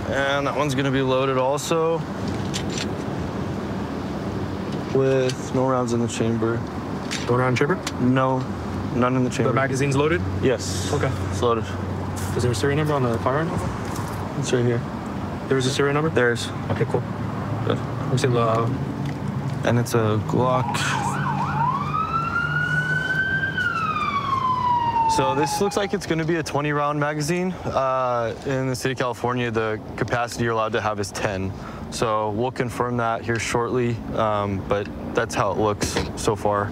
S10: And that one's gonna be loaded also with no rounds in the chamber.
S20: No round chamber?
S10: No, none in the chamber.
S20: The magazine's loaded?
S10: Yes.
S20: Okay.
S10: It's loaded.
S20: Is there a serial number on the firearm?
S10: It's right here.
S20: There's a serial number?
S10: There's.
S20: Okay, cool. Good.
S10: And it's a Glock. So this looks like it's going to be a 20-round magazine. In the state of California, the capacity you're allowed to have is 10. So we'll confirm that here shortly, but that's how it looks so far.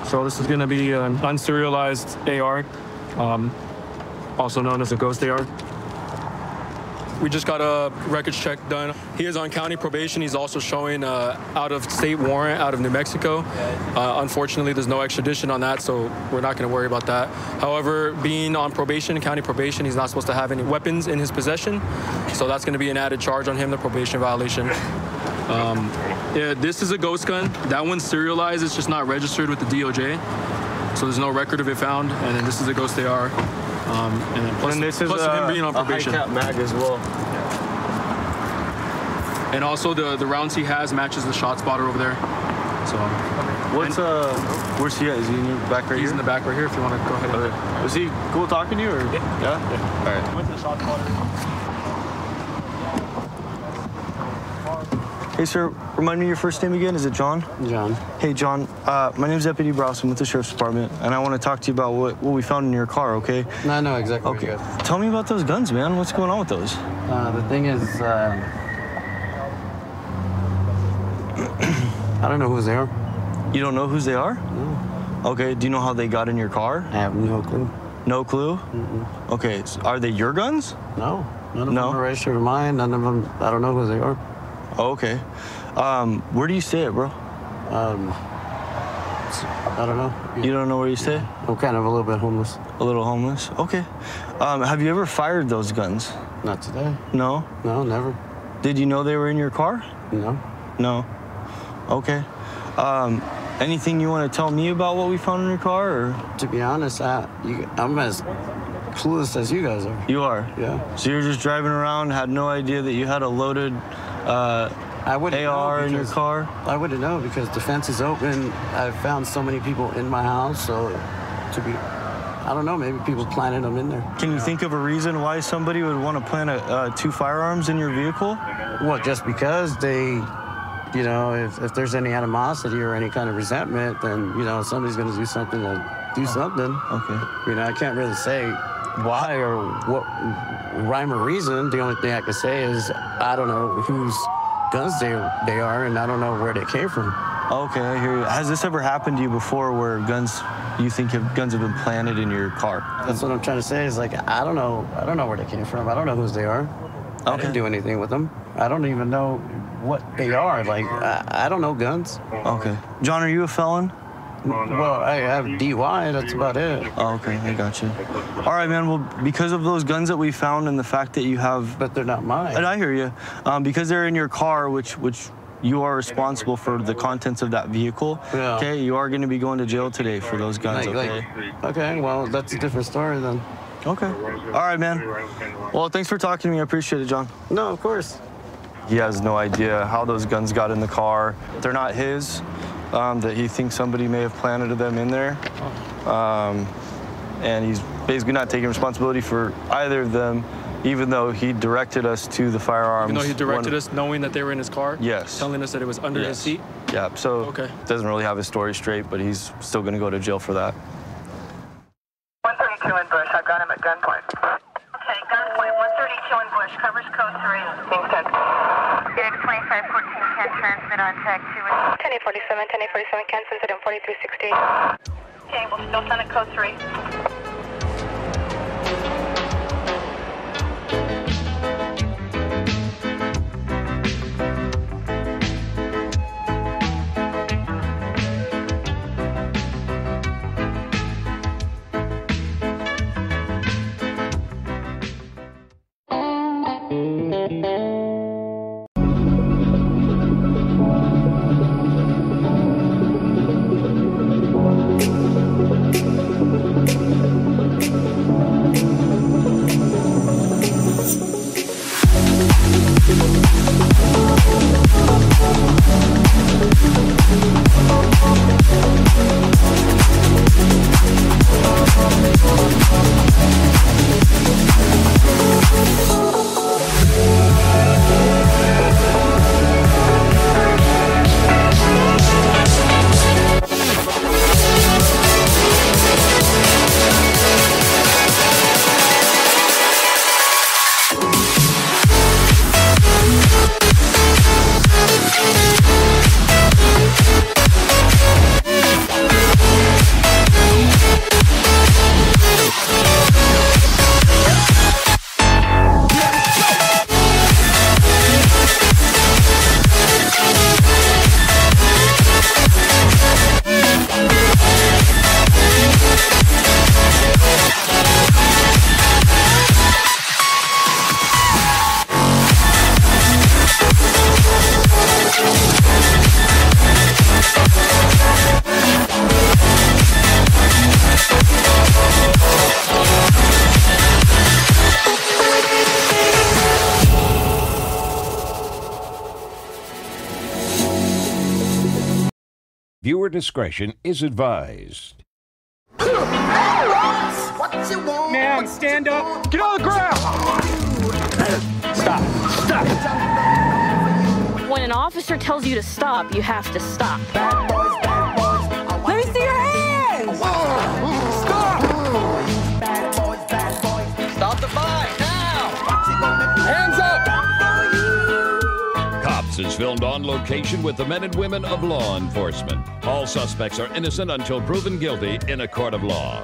S20: So this is going to be an unserialized AR, also known as a ghost AR. We just got a records check done. He is on county probation. He's also showing out-of-state warrant out of New Mexico. Unfortunately, there's no extradition on that, so we're not going to worry about that. However, being on probation, county probation, he's not supposed to have any weapons in his possession, so that's going to be an added charge on him, the probation violation. Yeah, this is a ghost gun. That one's serialized. It's just not registered with the DOJ, so there's no record of it found. And then this is a ghost AR. And then plus
S10: this is
S20: plus him being on probation.
S10: A high cap mag as well.
S20: And also the rounds he has matches the shot spotter over there. So
S10: what's where's he at? Is he in your back right here?
S20: He's in the back right here if you want to go ahead.
S10: Okay. Was he cool talking to you or? Yeah? All right.
S20: Went to the shot spotter.
S10: Hey, sir, remind me your first name again. Is it John?
S9: John.
S10: Hey, John. My name's Deputy Browson with the Sheriff's Department, and I want to talk to you about what we found in your car, okay?
S9: No, I know exactly what
S10: okay.
S9: you got.
S10: Tell me about those guns, man. What's going on with those?
S9: The thing is, I don't know whose they are.
S10: You don't know whose they are?
S9: No.
S10: Okay, do you know how they got in your car?
S9: I have no clue.
S10: No clue?
S9: Mm-mm.
S10: Okay, so are they your guns?
S9: No. None of them are registered to mine. None of them, I don't know who they are.
S10: Oh, okay. Where do you stay at, bro?
S9: I don't know.
S10: You don't know where you stay?
S9: I'm kind of a little bit homeless.
S10: A little homeless? Okay. Have you ever fired those guns?
S9: Not today.
S10: No?
S9: No, never.
S10: Did you know they were in your car?
S9: No.
S10: No? Okay. Anything you want to tell me about what we found in your car? Or?
S9: To be honest, I'm as clueless as you guys are.
S10: You are?
S9: Yeah.
S10: So you're just driving around, had no idea that you had a loaded AR in your car?
S9: I wouldn't know because the fence is open. I've found so many people in my house, so I don't know, maybe people planted them in there.
S10: Can you think of a reason why somebody would want to plant 2 firearms in your vehicle?
S9: Well, just because they, you know, if there's any animosity or any kind of resentment, then, you know, somebody's going to do something to do something.
S10: Okay.
S9: You know, I can't really say why or what rhyme or reason. The only thing I can say is I don't know whose guns they are, and I don't know where they came from.
S10: Okay, I hear you. Has this ever happened to you before where you think guns have been planted in your car?
S9: That's what I'm trying to say is like, I don't know where they came from. I don't know whose they are. I didn't do anything with them. I don't even know what they are. Like, I don't know guns.
S10: Okay. John, are you a felon?
S9: Well, I have DUI, that's about it.
S10: Oh, okay, I got you. All right, man, well, because of those guns that we found and the fact that you have...
S9: But they're not mine.
S10: And I hear you. Because they're in your car, which you are responsible for the contents of that vehicle,
S9: yeah.
S10: Okay, you are going to be going to jail today for those guns, okay?
S9: Okay, well, that's a different story then.
S10: Okay. All right, man. Well, thanks for talking to me. I appreciate it, John.
S9: No, of course.
S10: He has no idea how those guns got in the car. They're not his, that he thinks somebody may have planted them in there. And he's basically not taking responsibility for either of them, even though he directed us to the firearms.
S20: Even though he directed us knowing that they were in his car?
S10: Yes.
S20: Telling us that it was under his seat?
S10: Yeah, so
S20: okay.
S10: Doesn't really have his story straight, but he's still going to go to jail for that.
S13: 132 in Bush. I've got him at gunpoint. Okay, gunpoint. 132 in Bush. Covers code 3. Being sent. Unit 2514 can transmit on tag 2. 10847, 10847 can send it on 4360. Okay, we'll still send it code 3.
S1: Viewer discretion is advised.
S2: Ma'am, stand up.
S10: Get on the ground! Stop. Stop.
S3: When an officer tells you to stop, you have to stop.
S4: Let me see your hands!
S2: Stop!
S5: Stop the fight now!
S2: Hands up!
S1: Cops is filmed on location with the men and women of law enforcement. All suspects are innocent until proven guilty in a court of law.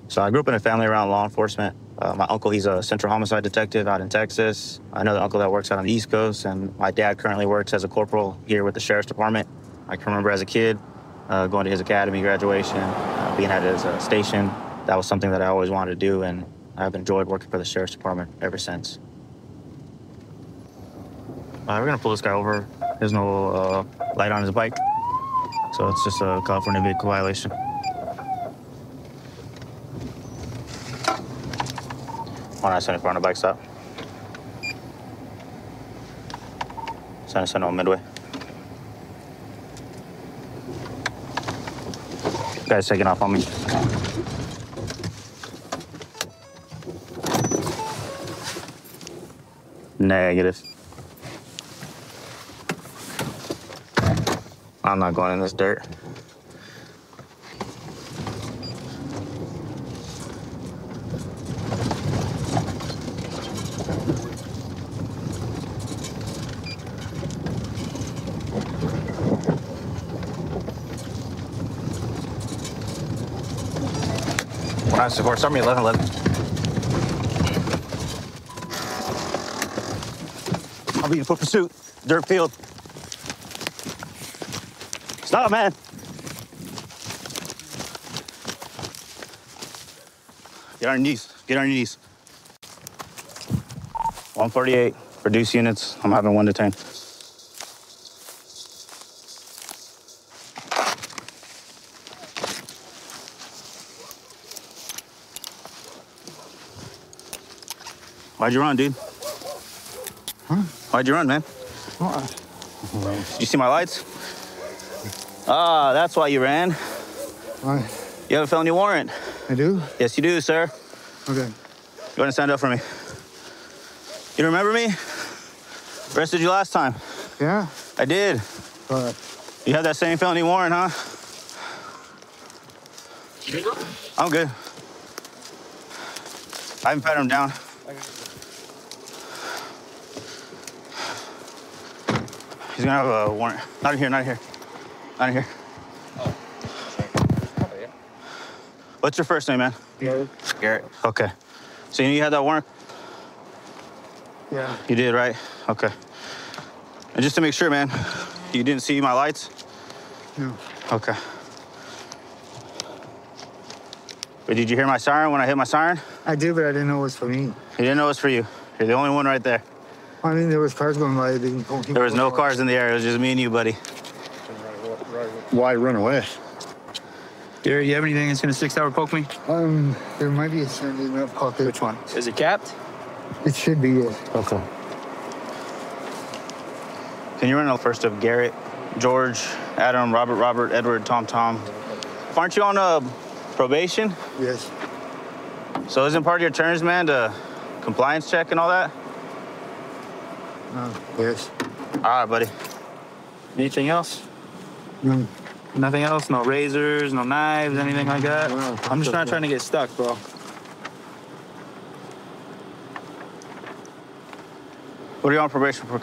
S11: So I grew up in a family around law enforcement. My uncle, he's a central homicide detective out in Texas. Another uncle that works out on the East Coast, and my dad currently works as a corporal here with the Sheriff's Department. I can remember as a kid going to his academy graduation, being at his station. That was something that I always wanted to do, and I've enjoyed working for the Sheriff's Department ever since. We're gonna pull this guy over. There's no light on his bike, so it's just a California vehicle violation. Why not send it on a bike stop? Send it on Midway. Guy's taking off on me. Negative. I'm not going in this dirt. Nice, support. Start me 1111. I'll be in full pursuit. Dirt field. Stop, man. Get on your knees. Get on your knees. 148. Reduce units. I'm having one detained. Why'd you run, dude?
S6: Huh?
S11: Why'd you run, man?
S6: What?
S11: Did you see my lights? Ah, that's why you ran.
S6: Why?
S11: You have a felony warrant.
S6: I do?
S11: Yes, you do, sir.
S6: Okay.
S11: Go ahead and stand up for me. You remember me? Arrested you last time.
S6: Yeah?
S11: I did. You have that same felony warrant, huh? I'm good. I haven't patted him down. He's gonna have a warrant. Not in here, not in here. Not in here. What's your first name, man?
S6: Garrett.
S11: Garrett. Okay. So you had that warrant?
S6: Yeah.
S11: You did, right? Okay. And just to make sure, man, you didn't see my lights?
S6: No.
S11: Okay. But did you hear my siren when I hit my siren?
S6: I did, but I didn't know it was for me.
S11: You didn't know it was for you. You're the only one right there.
S6: I mean, there was cars going by.
S11: There was no cars in the area. It was just me and you, buddy.
S6: Why run away?
S17: Gary, you have anything that's gonna 6-hour poke me?
S6: There might be a certain in that pocket.
S17: Which one? Is it capped?
S6: It should be, yes.
S11: Okay. Can you run the first of Garrett, George, Adam, Robert, Edward, Tom? Aren't you on probation?
S6: Yes.
S11: So isn't part of your terms, man, to compliance check and all that?
S6: Yes.
S11: All right, buddy.
S17: Anything else?
S6: No.
S17: Nothing else? No razors, no knives, anything like that? I'm just not trying to get stuck, bro.
S11: What are you on probation for?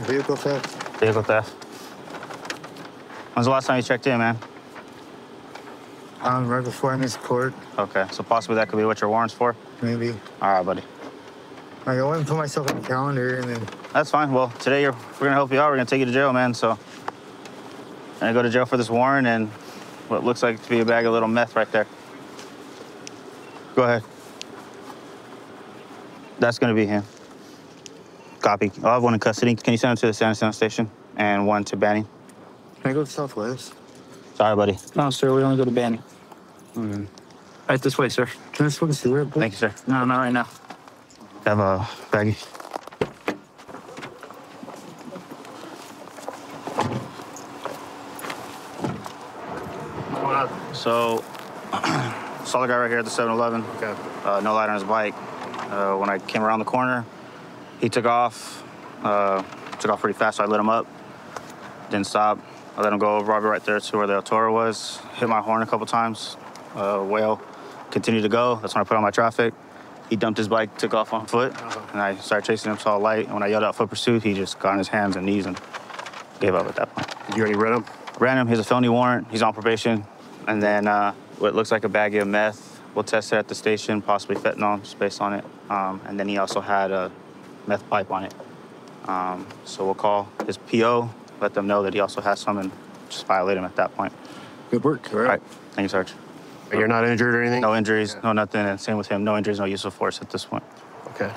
S6: Vehicle theft.
S11: Vehicle theft. When's the last time you checked in, man?
S6: Right before I missed court.
S11: Okay, so possibly that could be what your warrant's for?
S6: Maybe.
S11: All right, buddy.
S6: Like, I wouldn't put myself on the calendar and then...
S11: That's fine. Well, today we're gonna help you out. We're gonna take you to jail, man, so... I'm gonna go to jail for this warrant and what looks like to be a bag of little meth right there. Go ahead. That's gonna be him. Copy. I'll have one in custody. Can you send him to the San Jacinto station and one to Banning?
S6: Can I go to Southwest?
S11: Sorry, buddy.
S17: No, sir, we only go to Banning.
S6: Okay.
S17: Right this way, sir.
S6: Can I just look and see where?
S11: Thank you, sir.
S17: No, not right now.
S11: Have a baggie. So, saw the guy right here at the 7-Eleven.
S6: Okay.
S11: No light on his bike. When I came around the corner, he took off. Took off pretty fast, so I lit him up. Didn't stop. I let him go over right there to where the El Toro was. Hit my horn a couple times. Whale continued to go. That's when I put on my traffic. He dumped his bike, took off on foot, and I started chasing him, saw a light. And when I yelled out foot pursuit, he just got on his hands and knees and gave up at that point.
S6: Did you already run him?
S11: Ran him. He has a felony warrant. He's on probation. And then what looks like a baggie of meth. We'll test it at the station, possibly fentanyl, just based on it. And then he also had a meth pipe on it. So we'll call his PO, let them know that he also has some, and just violate him at that point.
S6: Good work. All right.
S11: Thank you, Sarge.
S6: You're not injured or anything?
S11: No injuries, no nothing. And same with him. No injuries, no use of force at this point.
S6: Okay.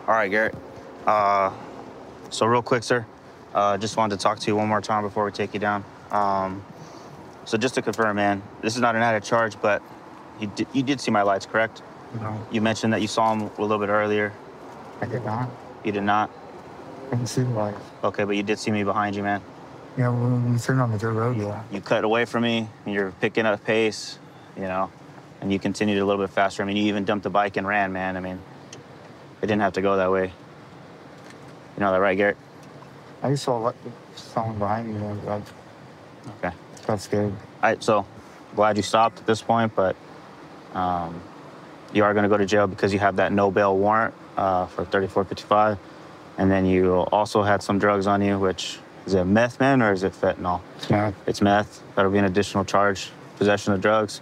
S11: All right, Garrett. So real quick, sir. Just wanted to talk to you one more time before we take you down. So just to confirm, man, this is not an added charge, but you did see my lights, correct?
S6: No.
S11: You mentioned that you saw them a little bit earlier.
S6: I did not.
S11: You did not?
S6: I didn't see the lights.
S11: Okay, but you did see me behind you, man.
S6: Yeah, when we turned on the dirt road, yeah.
S11: You cut away from me, and you're picking up pace, you know, and you continued a little bit faster. I mean, you even dumped the bike and ran, man. I mean, it didn't have to go that way. You know that, right, Garrett?
S6: I just saw someone behind me. I got scared.
S11: All right, so glad you stopped at this point, but you are going to go to jail because you have that no bail warrant for 3455. And then you also had some drugs on you, which is it meth, man, or is it fentanyl?
S6: It's meth.
S11: It's meth. That'll be an additional charge. Possession of drugs,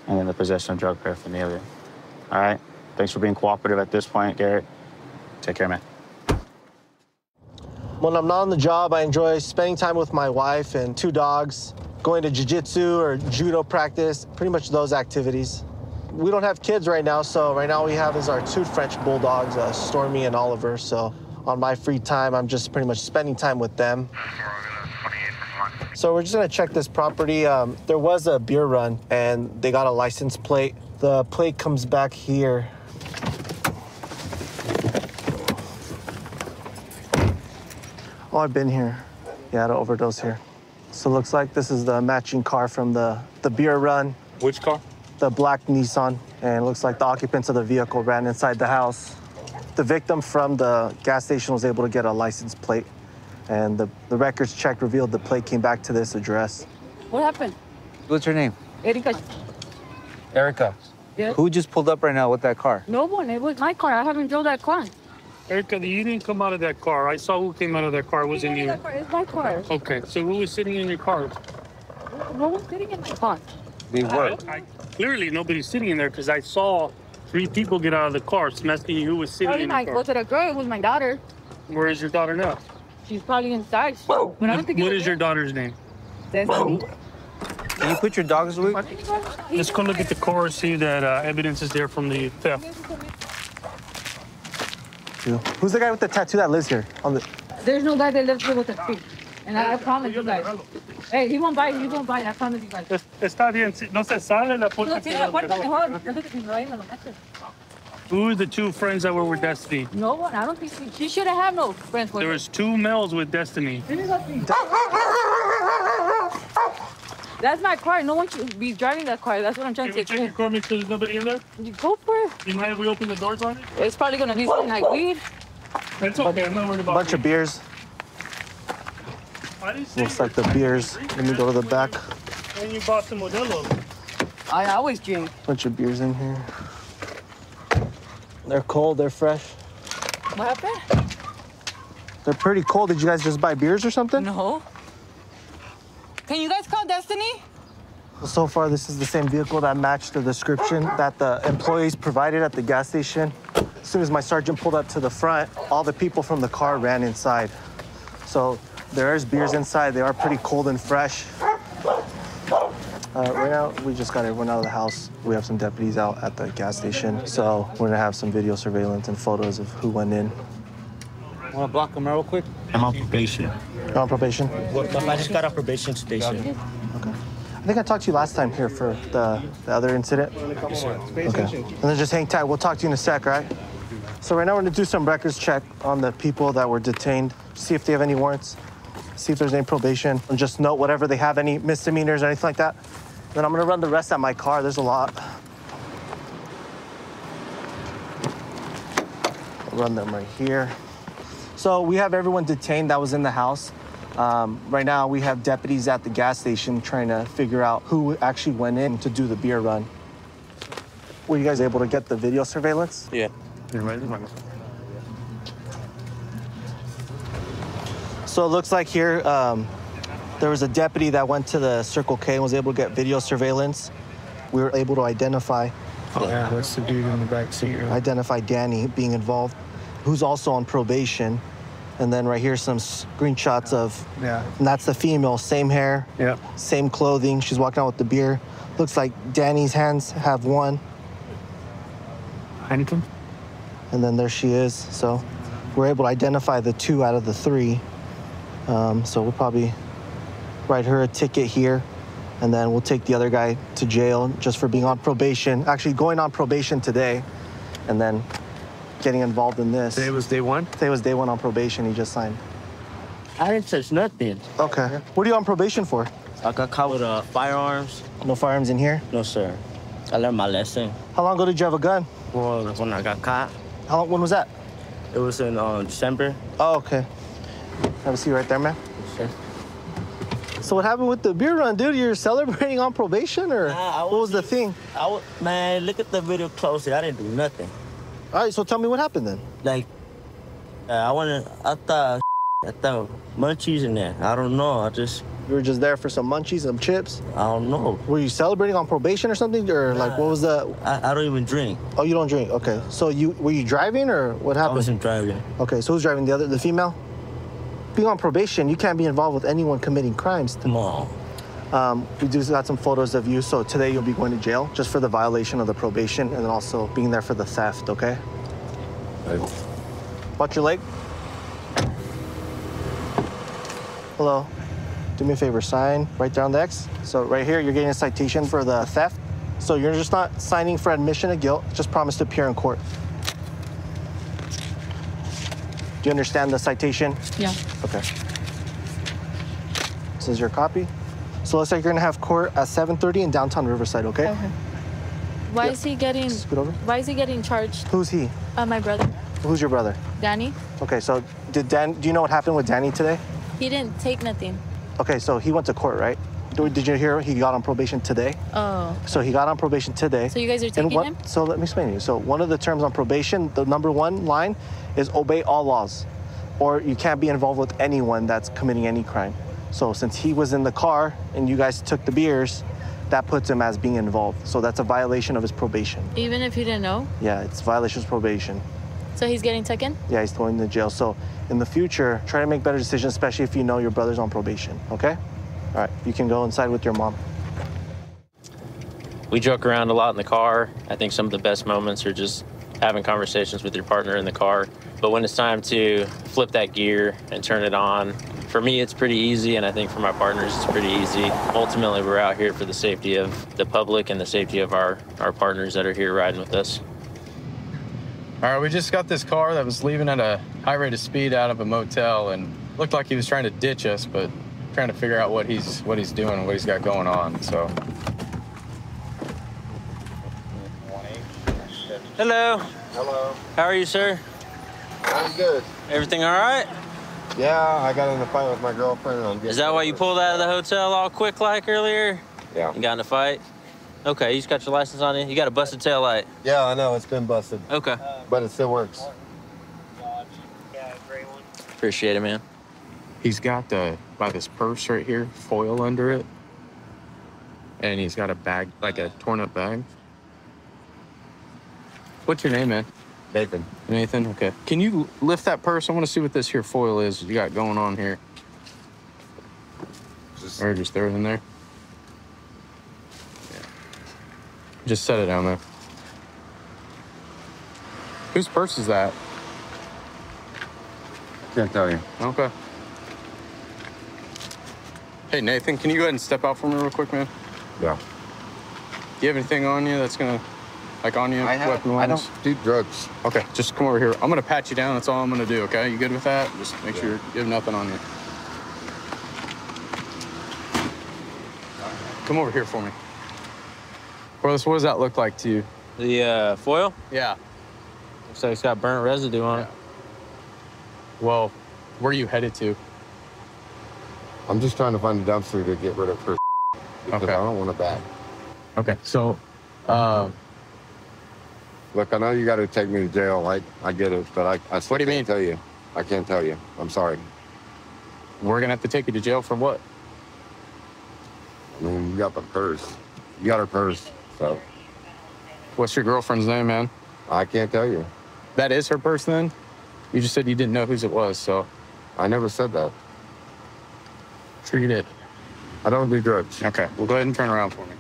S11: and then the possession of drug paraphernalia. All right? Thanks for being cooperative at this point, Garrett. Take care, man.
S8: When I'm not on the job, I enjoy spending time with my wife and 2 dogs, going to jiu-jitsu or judo practice, pretty much those activities. We don't have kids right now, so right now we have is our 2 French bulldogs, Stormy and Oliver. So on my free time, I'm just pretty much spending time with them. So we're just gonna check this property. There was a beer run and they got a license plate. The plate comes back here. Oh, I've been here. Yeah, I had an overdose here. So it looks like this is the matching car from the beer run.
S15: Which car?
S8: The black Nissan. And it looks like the occupants of the vehicle ran inside the house. The victim from the gas station was able to get a license plate. And the records check revealed the plate came back to this address.
S4: What happened?
S14: What's your name?
S4: Erica.
S14: Erica.
S4: Yeah.
S14: Who just pulled up right now with that car?
S4: No one. It was my car. I haven't drove that car.
S20: Erica, you didn't come out of that car. I saw who came out of that car. It wasn't you.
S4: It's my car.
S20: Okay, so who was sitting in your car?
S4: No one's sitting in my car.
S14: They were.
S20: Clearly, nobody's sitting in there because I saw 3 people get out of the car. So I'm asking you who was sitting in the car.
S4: Was it a girl? It was my daughter.
S20: Where is your daughter now?
S4: She's probably inside. But I don't think
S20: What is your daughter's name?
S4: Destiny.
S14: Can you put your dogs away?
S20: Let's go look at the car and see that evidence is there from the theft.
S8: Who's the guy with the tattoo that lives here?
S4: There's no guy that lives here with a tree. And I promise you guys. Hey, he won't buy it. He won't buy it. I promise you guys.
S20: Está bien. No se sale la puerta.
S4: No, tiene la puerta mejor. Antes de que me vayan a lo meter.
S20: Who are the 2 friends that were with Destiny?
S4: No one. I don't think she shouldn't have no friends with
S20: There was 2 males with Destiny.
S4: That's my car. No one should be driving that car. That's what I'm trying to
S20: Can we check your car, make sure there's nobody in there?
S4: You go for it.
S20: You mind if we open the doors on it?
S4: It's probably going to be something like weed.
S20: It's okay. I'm not worried about
S8: Bunch of beers. Looks like the beers. Let me go to the back.
S20: And you bought some Modelo.
S4: I always drink.
S8: Bunch of beers in here. They're cold, they're fresh.
S4: What happened?
S8: They're pretty cold. Did you guys just buy beers or something?
S4: No. Can you guys call Destiny?
S8: Well, so far, this is the same vehicle that matched the description that the employees provided at the gas station. As soon as my sergeant pulled up to the front, all the people from the car ran inside. So there is beers inside. They are pretty cold and fresh. Right now, we just got everyone out of the house. We have some deputies out at the gas station. So we're gonna have some video surveillance and photos of who went in.
S14: Want to block them real quick?
S16: I'm on probation.
S8: You're on probation?
S16: I just got off probation station.
S8: Okay. I think I talked to you last time here for the other incident. Okay. And then just hang tight. We'll talk to you in a sec, right? So right now we're gonna do some records check on the people that were detained, see if they have any warrants, see if there's any probation, and just note whatever they have, any misdemeanors or anything like that. Then I'm gonna run the rest at my car. There's a lot. I'll run them right here. So we have everyone detained that was in the house. Right now we have deputies at the gas station trying to figure out who actually went in to do the beer run. Were you guys able to get the video surveillance?
S16: Yeah.
S8: So it looks like here, there was a deputy that went to the Circle K and was able to get video surveillance. We were able to identify.
S16: Oh, yeah, that's the dude in the back seat. Right?
S8: Identify Danny being involved, who's also on probation. And then right here, some screenshots of, and that's the female, same hair, same clothing. She's walking out with the beer. Looks like Danny's hands have one.
S16: Anything?
S8: And then there she is. So we're able to identify the 2 out of the 3. So we'll probably write her a ticket here, and then we'll take the other guy to jail just for being on probation. Actually going on probation today, and then getting involved in this.
S9: Today was day 1?
S8: Today was day 1 on probation. He just signed.
S9: I didn't touch nothing.
S8: Okay. What are you on probation for?
S16: I got caught with firearms.
S8: No firearms in here?
S16: No, sir. I learned my lesson.
S8: How long ago did you have a gun?
S16: Well, when I got caught.
S8: When was that?
S16: It was in December.
S8: Oh, okay. Have a seat right there, man.
S16: Sure.
S8: So what happened with the beer run, dude? You're celebrating on probation, or what was the thing?
S16: Man, look at the video closely. I didn't do nothing.
S8: All right, so tell me what happened then.
S16: Like, I thought munchies in there. I don't know.
S8: You were just there for some munchies, some chips?
S16: I don't know.
S8: Were you celebrating on probation or something? Or like, what was the...
S16: I don't even drink.
S8: Oh, you don't drink? Okay. So were you driving or what happened?
S16: I wasn't driving.
S8: Okay, so who's driving? The female? Being on probation, you can't be involved with anyone committing crimes.
S16: No.
S8: We just got some photos of you, so today you'll be going to jail just for the violation of the probation and then also being there for the theft, okay?
S16: Right.
S8: Watch your leg. Hello. Do me a favor, sign right there on the X. So right here, you're getting a citation for the theft. So you're just not signing for admission of guilt, just promise to appear in court. Do you understand the citation?
S4: Yeah.
S8: Okay. This is your copy. So let's say you're gonna have court at 7:30 in downtown Riverside, okay?
S3: Okay. Why is he getting?
S8: Scoot over.
S3: Why is he getting charged?
S8: Who's he?
S3: My brother,
S8: Who's your brother?
S3: Danny.
S8: Okay, so do you know what happened with Danny today?
S3: He didn't take nothing.
S8: Okay, so he went to court, right? Did you hear he got on probation today?
S3: Oh.
S8: So he got on probation today.
S3: So you guys are taking him?
S8: So let me explain to you. So one of the terms on probation, the number 1 line is obey all laws, or you can't be involved with anyone that's committing any crime. So since he was in the car and you guys took the beers, that puts him as being involved. So that's a violation of his probation.
S3: Even if he didn't know?
S8: Yeah, it's violation of probation.
S3: So he's getting taken?
S8: Yeah, he's going to jail. So in the future, try to make better decisions, especially if you know your brother's on probation, okay? All right, you can go inside with your mom.
S15: We joke around a lot in the car. I think some of the best moments are just having conversations with your partner in the car. But when it's time to flip that gear and turn it on, for me, it's pretty easy, and I think for my partners, it's pretty easy. Ultimately, we're out here for the safety of the public and the safety of our partners that are here riding with us.
S17: All right, we just got this car that was leaving at a high rate of speed out of a motel and looked like he was trying to ditch us, but trying to figure out what he's doing and what he's got going on, so.
S15: Hello.
S6: Hello.
S15: How are you, sir?
S6: I'm good.
S15: Everything all right?
S6: Yeah, I got in a fight with my girlfriend.
S15: Is that why you pulled out of the hotel all quick like earlier?
S6: Yeah.
S15: You got in a fight? Okay, you just got your license on you? You got a busted tail light?
S6: Yeah, I know, it's been busted.
S15: Okay.
S6: But it still works.
S15: Appreciate it, man.
S17: He's got by this purse right here, foil under it. And he's got a bag, like a torn up bag. What's your name, man?
S6: Nathan.
S17: Nathan, okay. Can you lift that purse? I want to see what this here foil is you got going on here. Or just throw it in there. Yeah. Just set it down there. Whose purse is that?
S6: Can't tell you.
S17: Okay. Hey, Nathan, can you go ahead and step out for me real quick, man?
S6: Yeah.
S17: Do you have anything on you that's gonna, like on you, weapon-wise?
S6: I don't do drugs.
S17: Okay, just come over here. I'm gonna pat you down, that's all I'm gonna do, okay? You good with that? Just make sure you have nothing on you. Come over here for me. Corliss, what does that look like to you?
S15: The foil?
S17: Yeah.
S15: Looks like it's got burnt residue on it.
S17: Well, where are you headed to?
S6: I'm just trying to find a dumpster to get rid of her because I don't want it back.
S17: Okay, so,
S6: look, I know you got to take me to jail. I get it, but I still can't tell you. I can't tell you. I'm sorry.
S17: We're gonna have to take you to jail for what?
S6: I mean, you got the purse. You got her purse, so.
S17: What's your girlfriend's name, man?
S6: I can't tell you.
S17: That is her purse, then? You just said you didn't know whose it was, so.
S6: I never said that.
S17: Sure you did.
S6: I don't do drugs.
S17: Okay, well, go ahead and turn around for me.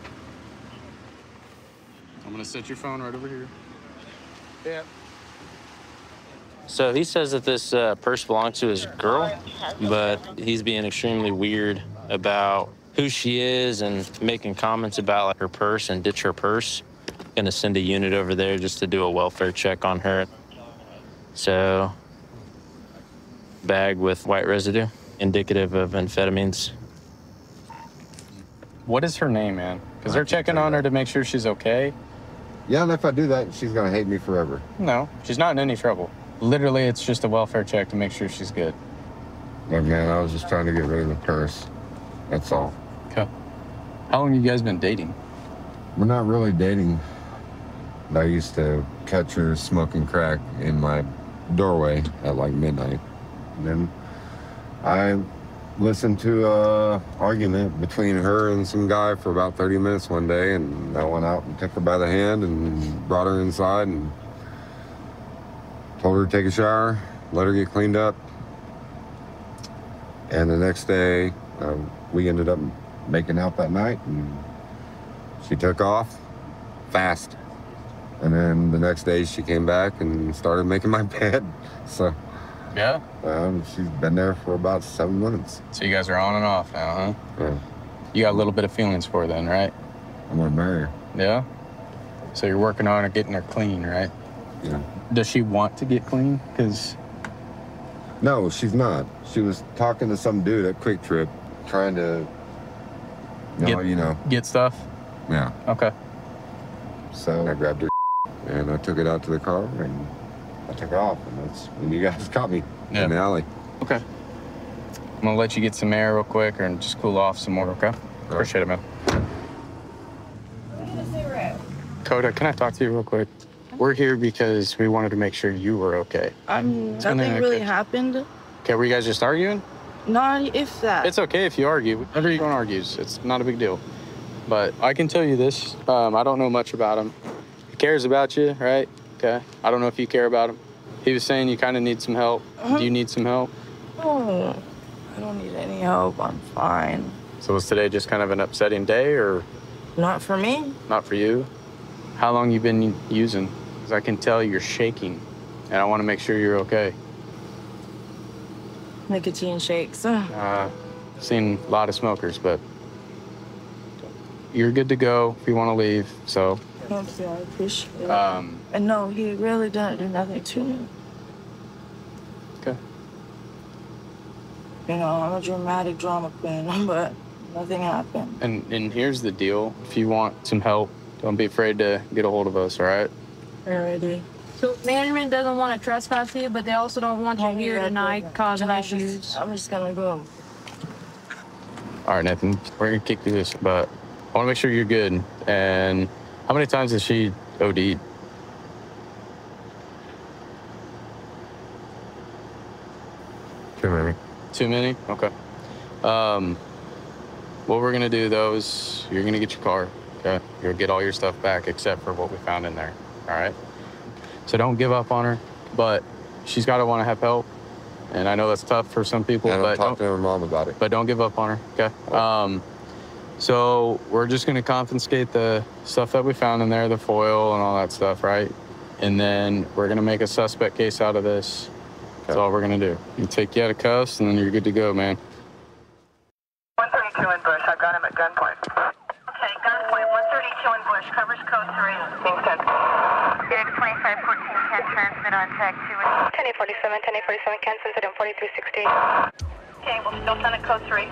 S17: I'm gonna set your phone right over here. Yeah.
S15: So he says that this purse belongs to his girl, but he's being extremely weird about who she is and making comments about like her purse and ditch her purse. Gonna send a unit over there just to do a welfare check on her. So, bag with white residue, indicative of amphetamines.
S17: What is her name, man? Because they're checking on her to make sure she's okay.
S6: Yeah, and if I do that, she's gonna hate me forever.
S17: No, she's not in any trouble. Literally, it's just a welfare check to make sure she's good.
S6: Look, man, I was just trying to get rid of the purse. That's all.
S17: Okay. How long have you guys been dating?
S6: We're not really dating. I used to catch her smoking crack in my doorway at like midnight. And then I listened to an argument between her and some guy for about 30 minutes one day, and I went out and took her by the hand and brought her inside and told her to take a shower, let her get cleaned up. And the next day, we ended up making out that night, and she took off fast. And then the next day she came back and started making my bed. So
S17: Yeah?
S6: She's been there for about 7 months.
S17: So you guys are on and off now, huh?
S6: Yeah.
S17: You got a little bit of feelings for her then, right?
S6: I'm gonna marry her.
S17: Yeah? So you're working on her, getting her clean, right?
S6: Yeah.
S17: Does she want to get clean? Because...
S6: No, she's not. She was talking to some dude at Quick Trip, trying to,
S17: get stuff?
S6: Yeah.
S17: Okay.
S6: So I grabbed her and I took it out to the car and I took her off, and that's when you guys caught me in the alley.
S17: Okay. I'm gonna let you get some air real quick and just cool off some more, okay? Appreciate it, man. Coda, can I talk to you real quick? We're here because we wanted to make sure you were okay.
S12: Nothing really happened.
S17: Okay, were you guys just arguing?
S12: Not if that.
S17: It's okay if you argue. Everyone argues. It's not a big deal. But I can tell you this. I don't know much about him. He cares about you, right? Okay. I don't know if you care about him. He was saying you kind of need some help. Do you need some help?
S12: Oh, I don't need any help. I'm fine.
S17: So was today just kind of an upsetting day, or?
S12: Not for me.
S17: Not for you? How long you been using? Because I can tell you're shaking, and I want to make sure you're okay.
S12: Nicotine shakes.
S17: Seen a lot of smokers, but you're good to go if you want to leave, so.
S12: Thank you, I appreciate it. And no, he really didn't do nothing to me.
S17: Okay.
S12: You know, I'm a dramatic drama queen, but nothing happened.
S17: And here's the deal. If you want some help, don't be afraid to get a hold of us, all right?
S12: Alrighty.
S3: So management doesn't want to trespass you, but they also don't want you here tonight causing issues.
S12: I'm just gonna go.
S17: All right, Nathan, we're gonna kick through this, but I want to make sure you're good. And how many times has she OD'd?
S6: Too many.
S17: Too many? Okay. What we're gonna do though is you're gonna get your car, okay? You'll get all your stuff back except for what we found in there, all right? So don't give up on her, but she's gotta wanna have help. And I know that's tough for some people, but
S6: talk to her mom about it.
S17: But don't give up on her, okay? So we're just gonna confiscate the stuff that we found in there, the foil and all that stuff, right? And then we're gonna make a suspect case out of this. That's all we're gonna do. We take you out of cuffs and then you're good to go, man.
S13: 132 in Bush. I've got him at gunpoint. Okay, gunpoint. 132 in Bush. Covers code 3. Being sent. Unit 2514 can transmit on tag 2. 1047, 1047 can send it on 4360. Okay, we'll still send it code 3.